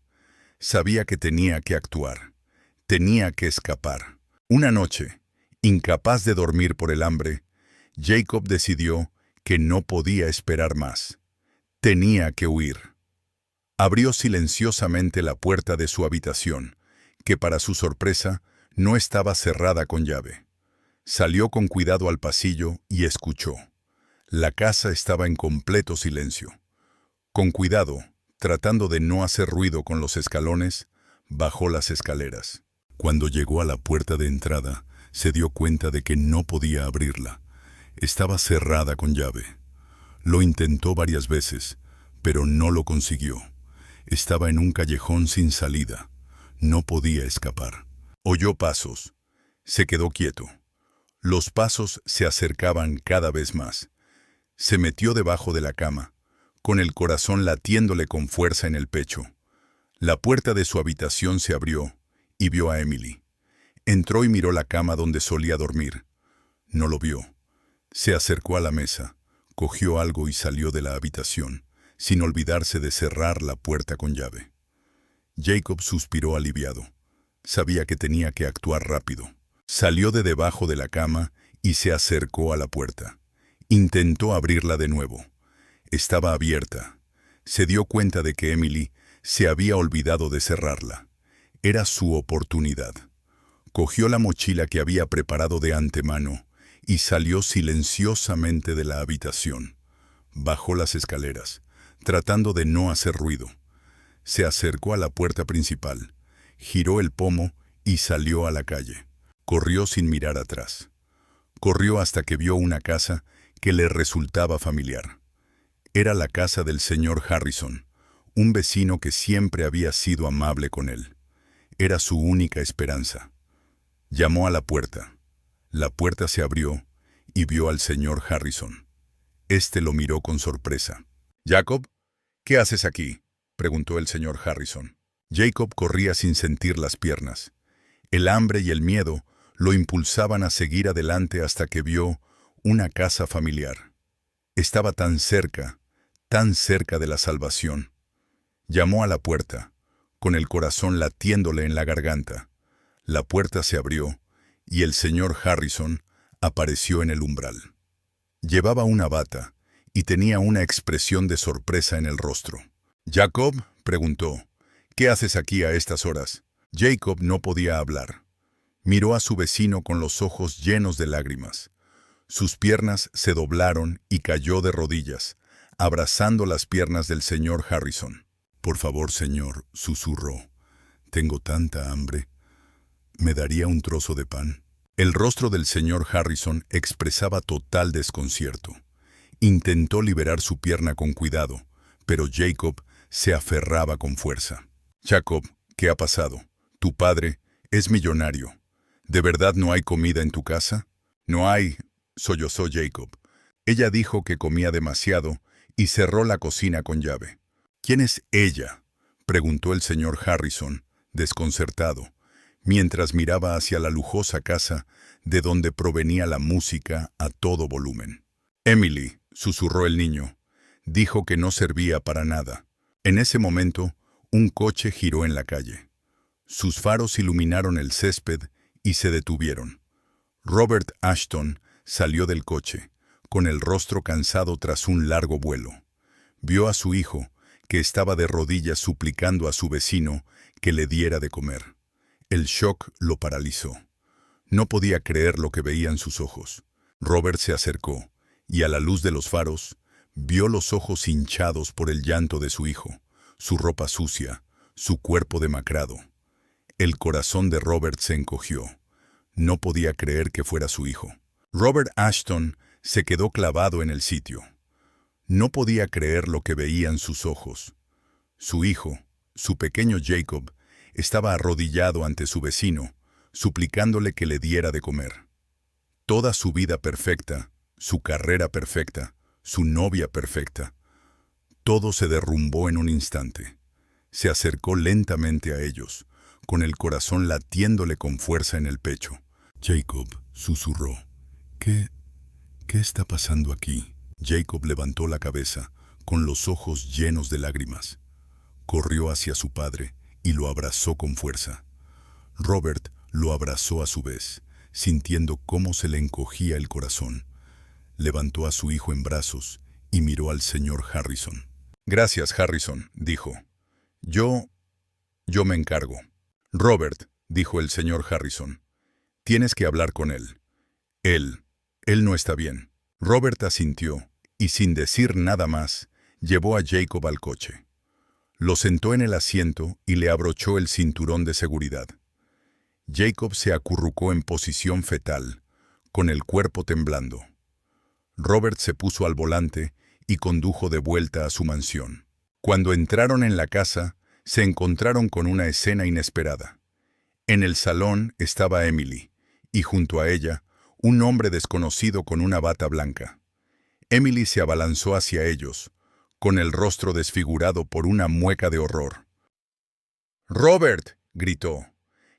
Sabía que tenía que actuar. Tenía que escapar. Una noche, incapaz de dormir por el hambre, Jacob decidió que no podía esperar más. Tenía que huir. Abrió silenciosamente la puerta de su habitación, que para su sorpresa no estaba cerrada con llave. Salió con cuidado al pasillo y escuchó. La casa estaba en completo silencio. Con cuidado, tratando de no hacer ruido con los escalones, bajó las escaleras. Cuando llegó a la puerta de entrada, se dio cuenta de que no podía abrirla. Estaba cerrada con llave. Lo intentó varias veces, pero no lo consiguió. Estaba en un callejón sin salida. No podía escapar. Oyó pasos. Se quedó quieto. Los pasos se acercaban cada vez más. Se metió debajo de la cama, con el corazón latiéndole con fuerza en el pecho. La puerta de su habitación se abrió y vio a Emily. Entró y miró la cama donde solía dormir. No lo vio. Se acercó a la mesa, cogió algo y salió de la habitación, sin olvidarse de cerrar la puerta con llave. Jacob suspiró aliviado. Sabía que tenía que actuar rápido. Salió de debajo de la cama y se acercó a la puerta. Intentó abrirla de nuevo. Estaba abierta. Se dio cuenta de que Emily se había olvidado de cerrarla. Era su oportunidad. Cogió la mochila que había preparado de antemano y salió silenciosamente de la habitación. Bajó las escaleras, tratando de no hacer ruido. Se acercó a la puerta principal, giró el pomo y salió a la calle. Corrió sin mirar atrás. Corrió hasta que vio una casa que le resultaba familiar. Era la casa del señor Harrison, un vecino que siempre había sido amable con él. Era su única esperanza. Llamó a la puerta. La puerta se abrió y vio al señor Harrison. Este lo miró con sorpresa. «Jacob, ¿qué haces aquí?», preguntó el señor Harrison. Jacob corría sin sentir las piernas. El hambre y el miedo lo impulsaban a seguir adelante hasta que vio una casa familiar. Estaba tan cerca de la salvación. Llamó a la puerta, con el corazón latiéndole en la garganta. La puerta se abrió y el señor Harrison apareció en el umbral. Llevaba una bata y tenía una expresión de sorpresa en el rostro. «Jacob», preguntó, «¿qué haces aquí a estas horas?». Jacob no podía hablar. Miró a su vecino con los ojos llenos de lágrimas. Sus piernas se doblaron y cayó de rodillas, abrazando las piernas del señor Harrison. «Por favor, señor», susurró, «tengo tanta hambre. ¿Me daría un trozo de pan?». El rostro del señor Harrison expresaba total desconcierto. Intentó liberar su pierna con cuidado, pero Jacob se aferraba con fuerza. «Jacob, ¿qué ha pasado? Tu padre es millonario. ¿De verdad no hay comida en tu casa?». «No hay», sollozó Jacob. «Ella dijo que comía demasiado y cerró la cocina con llave». «¿Quién es ella?», preguntó el señor Harrison, desconcertado, mientras miraba hacia la lujosa casa de donde provenía la música a todo volumen. «Emily», susurró el niño, «dijo que no servía para nada». En ese momento, un coche giró en la calle. Sus faros iluminaron el césped y se detuvieron. Robert Ashton salió del coche, con el rostro cansado tras un largo vuelo. Vio a su hijo, que estaba de rodillas suplicando a su vecino que le diera de comer. El shock lo paralizó. No podía creer lo que veían sus ojos. Robert se acercó, y a la luz de los faros, vio los ojos hinchados por el llanto de su hijo, su ropa sucia, su cuerpo demacrado. El corazón de Robert se encogió. No podía creer que fuera su hijo. Robert Ashton se quedó clavado en el sitio. No podía creer lo que veían sus ojos. Su hijo, su pequeño Jacob, estaba arrodillado ante su vecino, suplicándole que le diera de comer. Toda su vida perfecta, su carrera perfecta, su novia perfecta, todo se derrumbó en un instante. Se acercó lentamente a ellos, con el corazón latiéndole con fuerza en el pecho. Jacob, susurró. ¿Qué está pasando aquí? Jacob levantó la cabeza, con los ojos llenos de lágrimas. Corrió hacia su padre y lo abrazó con fuerza. Robert lo abrazó a su vez, sintiendo cómo se le encogía el corazón. Levantó a su hijo en brazos y miró al señor Harrison. «Gracias, Harrison», dijo. Yo me encargo». «Robert», dijo el señor Harrison, «tienes que hablar con él. Él no está bien». Robert asintió y, sin decir nada más, llevó a Jacob al coche. Lo sentó en el asiento y le abrochó el cinturón de seguridad. Jacob se acurrucó en posición fetal, con el cuerpo temblando. Robert se puso al volante y condujo de vuelta a su mansión. Cuando entraron en la casa, se encontraron con una escena inesperada. En el salón estaba Emily, y junto a ella, un hombre desconocido con una bata blanca. Emily se abalanzó hacia ellos, con el rostro desfigurado por una mueca de horror. «Robert», gritó,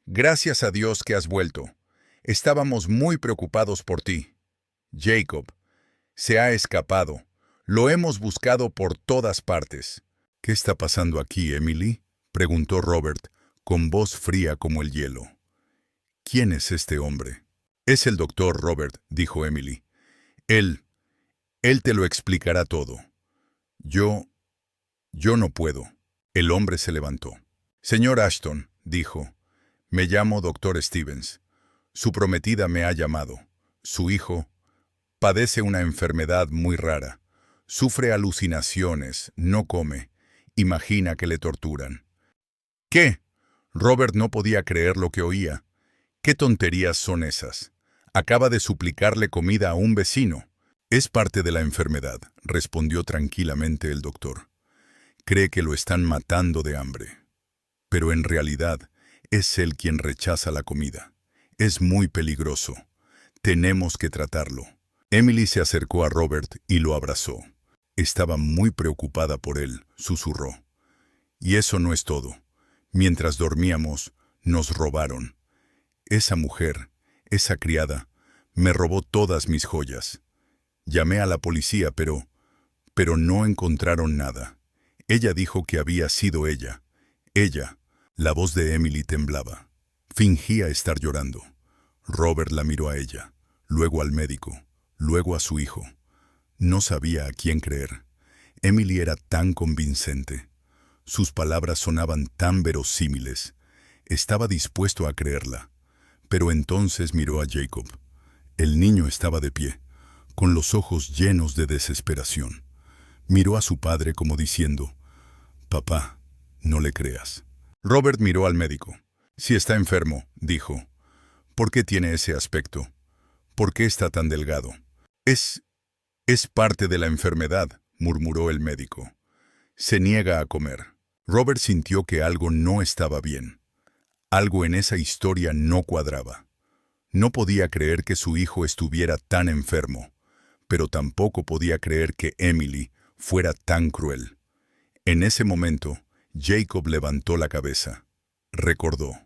«gracias a Dios que has vuelto. Estábamos muy preocupados por ti. Jacob se ha escapado. Lo hemos buscado por todas partes». «¿Qué está pasando aquí, Emily?», preguntó Robert, con voz fría como el hielo. «¿Quién es este hombre?» «Es el doctor, Robert», dijo Emily. Él te lo explicará todo». Yo no puedo». El hombre se levantó. «Señor Ashton», dijo, «me llamo Dr. Stevens. Su prometida me ha llamado. Su hijo padece una enfermedad muy rara. Sufre alucinaciones, no come, imagina que le torturan». «¿Qué?». Robert no podía creer lo que oía. «¿Qué tonterías son esas? Acaba de suplicarle comida a un vecino». «Es parte de la enfermedad», respondió tranquilamente el doctor. «Cree que lo están matando de hambre. Pero en realidad es él quien rechaza la comida. Es muy peligroso. Tenemos que tratarlo». Emily se acercó a Robert y lo abrazó. Estaba muy preocupada por él, susurró. «Y eso no es todo. Mientras dormíamos, nos robaron. Esa mujer, esa criada, me robó todas mis joyas. Llamé a la policía, pero no encontraron nada. Ella dijo que había sido ella. Ella». La voz de Emily temblaba. Fingía estar llorando. Robert la miró a ella, luego al médico, luego a su hijo. No sabía a quién creer. Emily era tan convincente. Sus palabras sonaban tan verosímiles. Estaba dispuesto a creerla. Pero entonces miró a Jacob. El niño estaba de pie, con los ojos llenos de desesperación. Miró a su padre como diciendo, «Papá, no le creas». Robert miró al médico. «Si está enfermo», dijo. «¿Por qué tiene ese aspecto? ¿Por qué está tan delgado?» Es parte de la enfermedad», murmuró el médico. «Se niega a comer». Robert sintió que algo no estaba bien. Algo en esa historia no cuadraba. No podía creer que su hijo estuviera tan enfermo, pero tampoco podía creer que Emily fuera tan cruel. En ese momento, Jacob levantó la cabeza. Recordó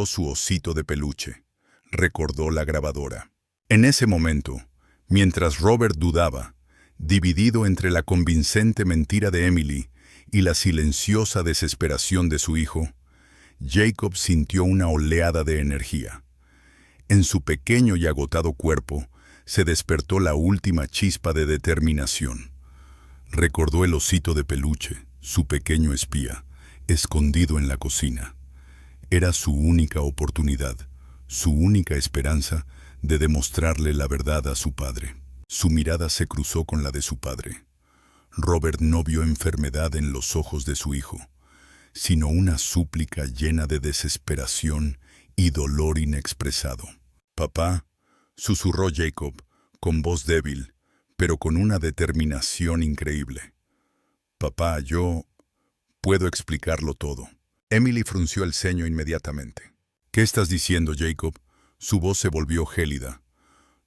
su osito de peluche. Recordó la grabadora. En ese momento, mientras Robert dudaba, dividido entre la convincente mentira de Emily y la silenciosa desesperación de su hijo, Jacob sintió una oleada de energía. En su pequeño y agotado cuerpo se despertó la última chispa de determinación. Recordó el osito de peluche, su pequeño espía, escondido en la cocina. Era su única oportunidad, su única esperanza de demostrarle la verdad a su padre. Su mirada se cruzó con la de su padre. Robert no vio enfermedad en los ojos de su hijo, sino una súplica llena de desesperación y dolor inexpresado. «Papá», susurró Jacob, con voz débil, pero con una determinación increíble. «Papá, yo puedo explicarlo todo». Emily frunció el ceño inmediatamente. «¿Qué estás diciendo, Jacob?». Su voz se volvió gélida.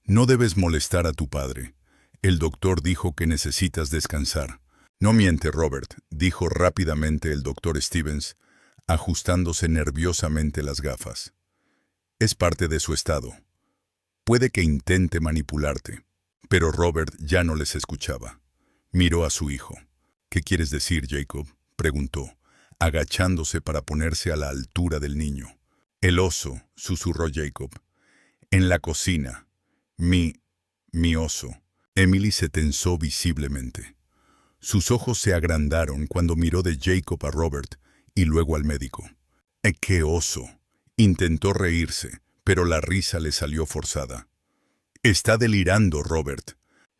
«No debes molestar a tu padre. El doctor dijo que necesitas descansar». «No miente, Robert», dijo rápidamente el doctor Stevens, ajustándose nerviosamente las gafas. «Es parte de su estado. Puede que intente manipularte». Pero Robert ya no les escuchaba. Miró a su hijo. «¿Qué quieres decir, Jacob?», preguntó, agachándose para ponerse a la altura del niño. «El oso», susurró Jacob. «En la cocina. Mi oso». Emily se tensó visiblemente. Sus ojos se agrandaron cuando miró de Jacob a Robert y luego al médico. «¿Qué oso?». Intentó reírse, pero la risa le salió forzada. «Está delirando, Robert».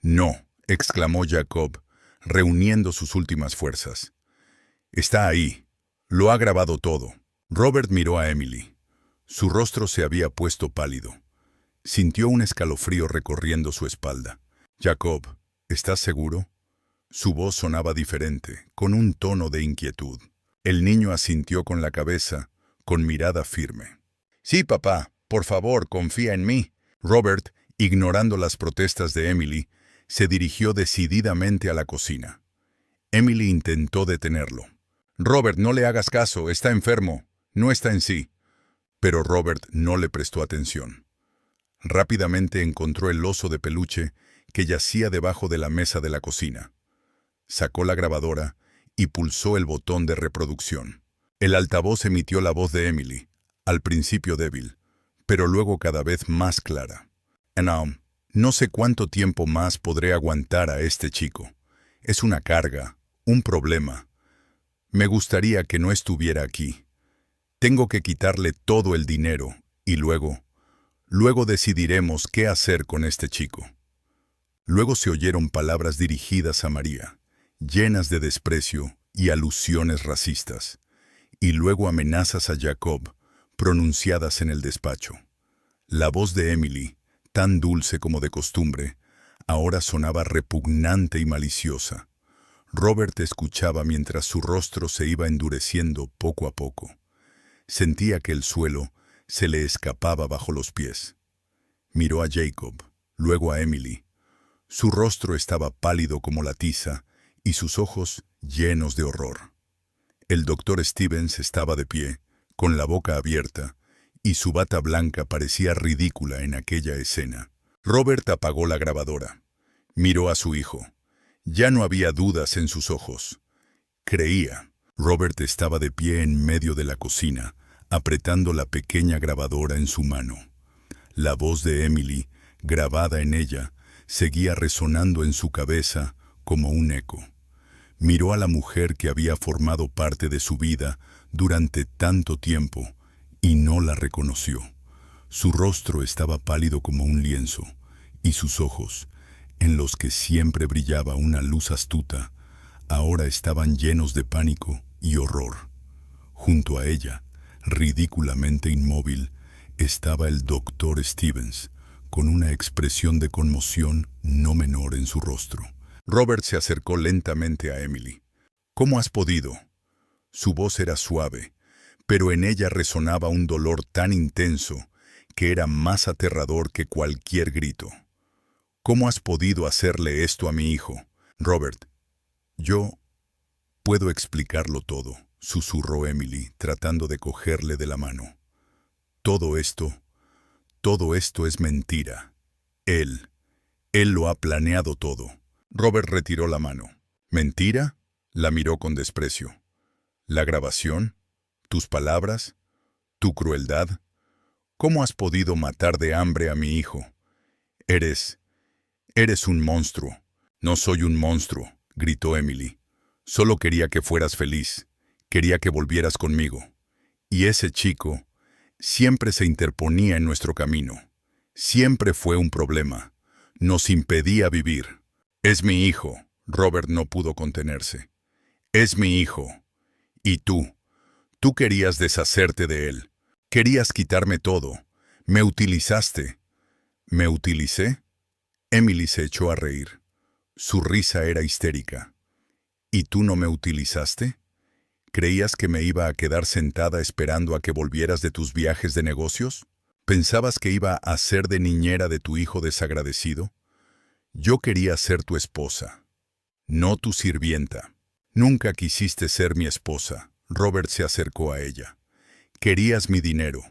«No», exclamó Jacob, reuniendo sus últimas fuerzas. «Está ahí. Lo ha grabado todo». Robert miró a Emily. Su rostro se había puesto pálido. Sintió un escalofrío recorriendo su espalda. «Jacob, ¿estás seguro?». Su voz sonaba diferente, con un tono de inquietud. El niño asintió con la cabeza, con mirada firme. «Sí, papá, por favor, confía en mí». Robert, ignorando las protestas de Emily, se dirigió decididamente a la cocina. Emily intentó detenerlo. «Robert, no le hagas caso, está enfermo, no está en sí». Pero Robert no le prestó atención. Rápidamente encontró el oso de peluche que yacía debajo de la mesa de la cocina. Sacó la grabadora y pulsó el botón de reproducción. El altavoz emitió la voz de Emily, al principio débil, pero luego cada vez más clara. No sé cuánto tiempo más podré aguantar a este chico. Es una carga, un problema. Me gustaría que no estuviera aquí. Tengo que quitarle todo el dinero y luego decidiremos qué hacer con este chico». Luego se oyeron palabras dirigidas a María, llenas de desprecio y alusiones racistas, y luego amenazas a Jacob, pronunciadas en el despacho. La voz de Emily, tan dulce como de costumbre, ahora sonaba repugnante y maliciosa. Robert escuchaba mientras su rostro se iba endureciendo poco a poco. Sentía que el suelo se le escapaba bajo los pies. Miró a Jacob, luego a Emily. Su rostro estaba pálido como la tiza y sus ojos llenos de horror. El doctor Stevens estaba de pie, con la boca abierta, y su bata blanca parecía ridícula en aquella escena. Robert apagó la grabadora. Miró a su hijo. Ya no había dudas en sus ojos. Creía. Robert estaba de pie en medio de la cocina, apretando la pequeña grabadora en su mano. La voz de Emily, grabada en ella, seguía resonando en su cabeza como un eco. Miró a la mujer que había formado parte de su vida durante tanto tiempo y no la reconoció. Su rostro estaba pálido como un lienzo, y sus ojos, en los que siempre brillaba una luz astuta, ahora estaban llenos de pánico y horror. Junto a ella, ridículamente inmóvil, estaba el doctor Stevens, con una expresión de conmoción no menor en su rostro. Robert se acercó lentamente a Emily. «¿Cómo has podido?». Su voz era suave, pero en ella resonaba un dolor tan intenso que era más aterrador que cualquier grito. «¿Cómo has podido hacerle esto a mi hijo?». «Robert, yo puedo explicarlo todo», susurró Emily, tratando de cogerle de la mano. Todo esto es mentira. Él lo ha planeado todo». Robert retiró la mano. «¿Mentira?». La miró con desprecio. «¿La grabación? ¿Tus palabras? ¿Tu crueldad? ¿Cómo has podido matar de hambre a mi hijo? Eres un monstruo. No soy un monstruo, gritó Emily. Solo quería que fueras feliz. Quería que volvieras conmigo. Y ese chico siempre se interponía en nuestro camino. Siempre fue un problema. Nos impedía vivir. Es mi hijo. Robert no pudo contenerse. Es mi hijo. Y tú querías deshacerte de él. Querías quitarme todo. Me utilizaste. ¿Me utilicé? Emily se echó a reír. Su risa era histérica. ¿Y tú no me utilizaste? ¿Creías que me iba a quedar sentada esperando a que volvieras de tus viajes de negocios? ¿Pensabas que iba a ser de niñera de tu hijo desagradecido? Yo quería ser tu esposa, no tu sirvienta. Nunca quisiste ser mi esposa. Robert se acercó a ella. Querías mi dinero,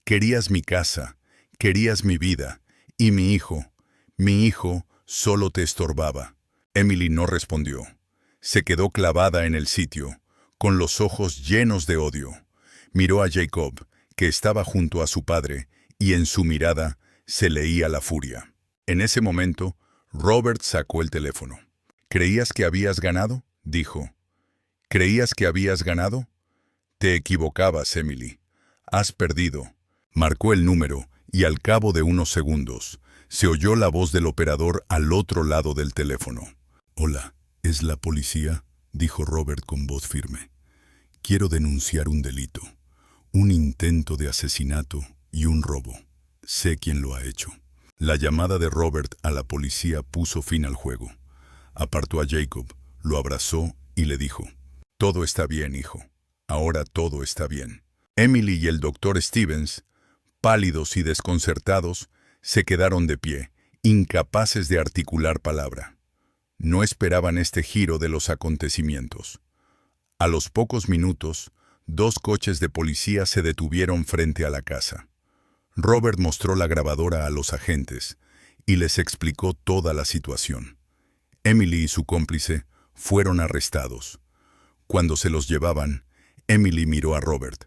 querías mi casa, querías mi vida, y mi hijo solo te estorbaba. Emily no respondió. Se quedó clavada en el sitio, con los ojos llenos de odio. Miró a Jacob, que estaba junto a su padre, y en su mirada se leía la furia. En ese momento, Robert sacó el teléfono. ¿Creías que habías ganado?, dijo. ¿Creías que habías ganado? Te equivocabas, Emily. Has perdido. Marcó el número, y al cabo de unos segundos, se oyó la voz del operador al otro lado del teléfono. Hola, ¿es la policía?, dijo Robert con voz firme. Quiero denunciar un delito, un intento de asesinato y un robo. Sé quién lo ha hecho. La llamada de Robert a la policía puso fin al juego. Apartó a Jacob, lo abrazó y le dijo: Todo está bien, hijo. Ahora todo está bien. Emily y el doctor Stevens, pálidos y desconcertados, se quedaron de pie, incapaces de articular palabra. No esperaban este giro de los acontecimientos. A los pocos minutos, 2 coches de policía se detuvieron frente a la casa. Robert mostró la grabadora a los agentes y les explicó toda la situación. Emily y su cómplice fueron arrestados. Cuando se los llevaban, Emily miró a Robert.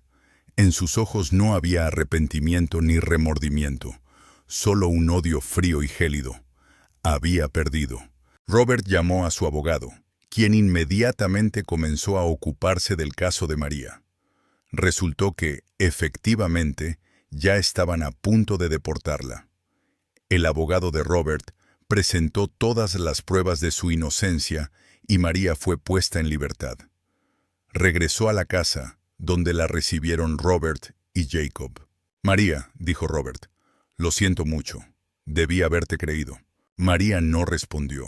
En sus ojos no había arrepentimiento ni remordimiento, solo un odio frío y gélido. Había perdido. Robert llamó a su abogado, quien inmediatamente comenzó a ocuparse del caso de María. Resultó que, efectivamente, ya estaban a punto de deportarla. El abogado de Robert presentó todas las pruebas de su inocencia y María fue puesta en libertad. Regresó a la casa, donde la recibieron Robert y Jacob. María, dijo Robert, lo siento mucho. Debí haberte creído. María no respondió.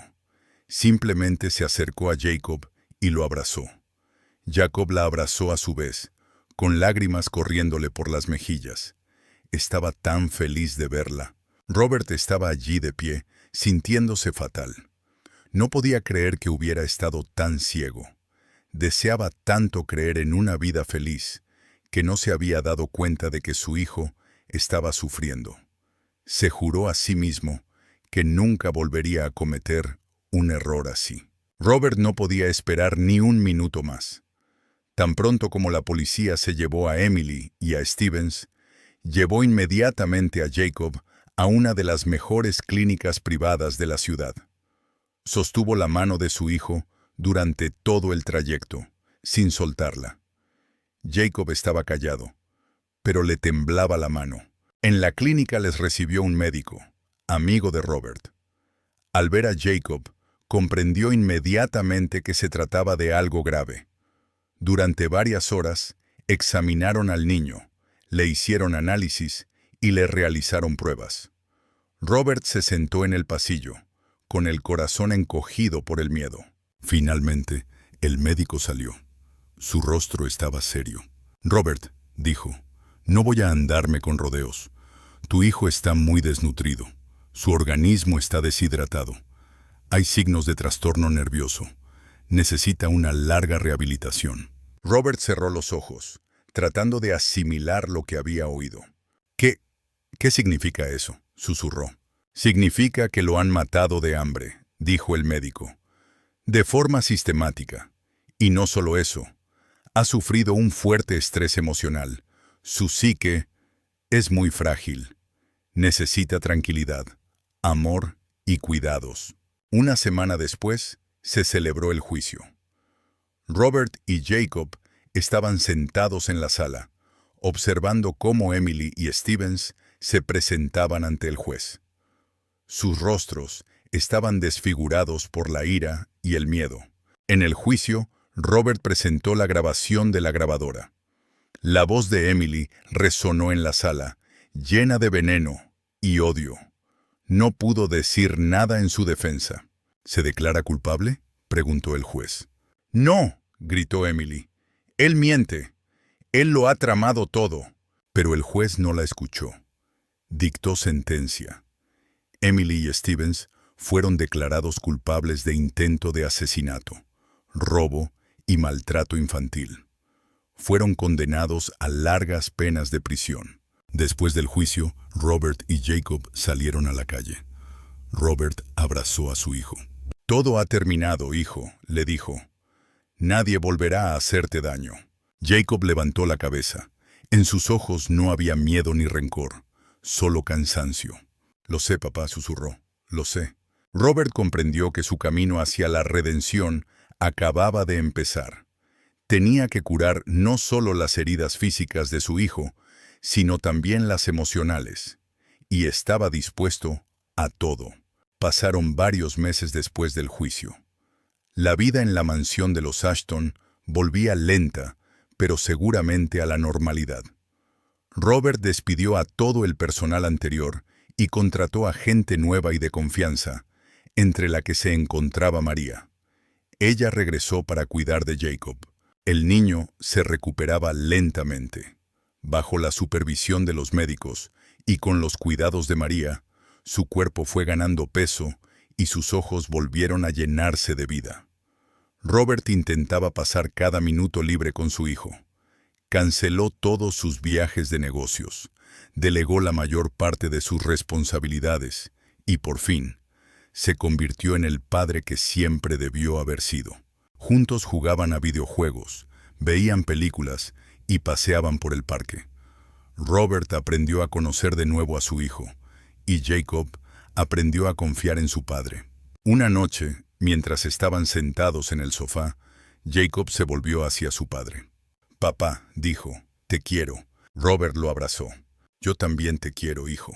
Simplemente se acercó a Jacob y lo abrazó. Jacob la abrazó a su vez, con lágrimas corriéndole por las mejillas. Estaba tan feliz de verla. Robert estaba allí de pie, sintiéndose fatal. No podía creer que hubiera estado tan ciego. Deseaba tanto creer en una vida feliz, que no se había dado cuenta de que su hijo estaba sufriendo. Se juró a sí mismo que nunca volvería a cometer un error así. Robert no podía esperar ni un minuto más. Tan pronto como la policía se llevó a Emily y a Stevens, llevó inmediatamente a Jacob a una de las mejores clínicas privadas de la ciudad. Sostuvo la mano de su hijo durante todo el trayecto, sin soltarla. Jacob estaba callado, pero le temblaba la mano. En la clínica les recibió un médico, amigo de Robert. Al ver a Jacob, comprendió inmediatamente que se trataba de algo grave. Durante varias horas, examinaron al niño, le hicieron análisis y le realizaron pruebas. Robert se sentó en el pasillo, con el corazón encogido por el miedo. Finalmente, el médico salió. Su rostro estaba serio. Robert, dijo, no voy a andarme con rodeos. Tu hijo está muy desnutrido. Su organismo está deshidratado. Hay signos de trastorno nervioso. Necesita una larga rehabilitación. Robert cerró los ojos, tratando de asimilar lo que había oído. ¿Qué significa eso?, susurró. Significa que lo han matado de hambre, dijo el médico. De forma sistemática. Y no solo eso. Ha sufrido un fuerte estrés emocional. Su psique... Es muy frágil. Necesita tranquilidad, amor y cuidados. Una semana después, se celebró el juicio. Robert y Jacob estaban sentados en la sala, observando cómo Emily y Stevens se presentaban ante el juez. Sus rostros estaban desfigurados por la ira y el miedo. En el juicio, Robert presentó la grabación de la grabadora. La voz de Emily resonó en la sala, llena de veneno y odio. No pudo decir nada en su defensa. ¿Se declara culpable?, preguntó el juez. «No», gritó Emily. «Él miente. Él lo ha tramado todo». Pero el juez no la escuchó. Dictó sentencia. Emily y Stevens fueron declarados culpables de intento de asesinato, robo y maltrato infantil. Fueron condenados a largas penas de prisión. Después del juicio, Robert y Jacob salieron a la calle. Robert abrazó a su hijo. «Todo ha terminado, hijo», le dijo. «Nadie volverá a hacerte daño». Jacob levantó la cabeza. En sus ojos no había miedo ni rencor, solo cansancio. «Lo sé, papá», susurró. «Lo sé». Robert comprendió que su camino hacia la redención acababa de empezar. Tenía que curar no solo las heridas físicas de su hijo, sino también las emocionales. Y estaba dispuesto a todo. Pasaron varios meses después del juicio. La vida en la mansión de los Ashton volvía lenta, pero seguramente a la normalidad. Robert despidió a todo el personal anterior y contrató a gente nueva y de confianza, entre la que se encontraba María. Ella regresó para cuidar de Jacob. El niño se recuperaba lentamente. Bajo la supervisión de los médicos y con los cuidados de María, su cuerpo fue ganando peso y sus ojos volvieron a llenarse de vida. Robert intentaba pasar cada minuto libre con su hijo. Canceló todos sus viajes de negocios, delegó la mayor parte de sus responsabilidades y, por fin, se convirtió en el padre que siempre debió haber sido. Juntos jugaban a videojuegos, veían películas y paseaban por el parque. Robert aprendió a conocer de nuevo a su hijo, y Jacob aprendió a confiar en su padre. Una noche, mientras estaban sentados en el sofá, Jacob se volvió hacia su padre. «Papá», dijo, «te quiero». Robert lo abrazó. «Yo también te quiero, hijo,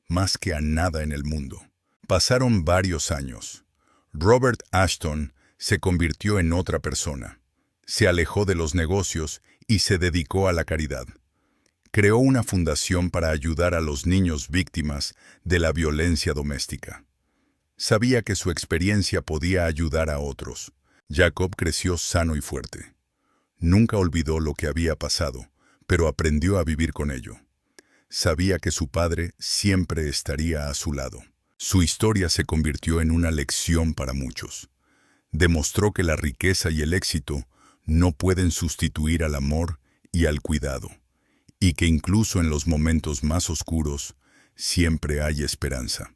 más que a nada en el mundo». Pasaron varios años. Robert Ashton se convirtió en otra persona. Se alejó de los negocios y se dedicó a la caridad. Creó una fundación para ayudar a los niños víctimas de la violencia doméstica. Sabía que su experiencia podía ayudar a otros. Jacob creció sano y fuerte. Nunca olvidó lo que había pasado, pero aprendió a vivir con ello. Sabía que su padre siempre estaría a su lado. Su historia se convirtió en una lección para muchos. Demostró que la riqueza y el éxito no pueden sustituir al amor y al cuidado, y que incluso en los momentos más oscuros siempre hay esperanza.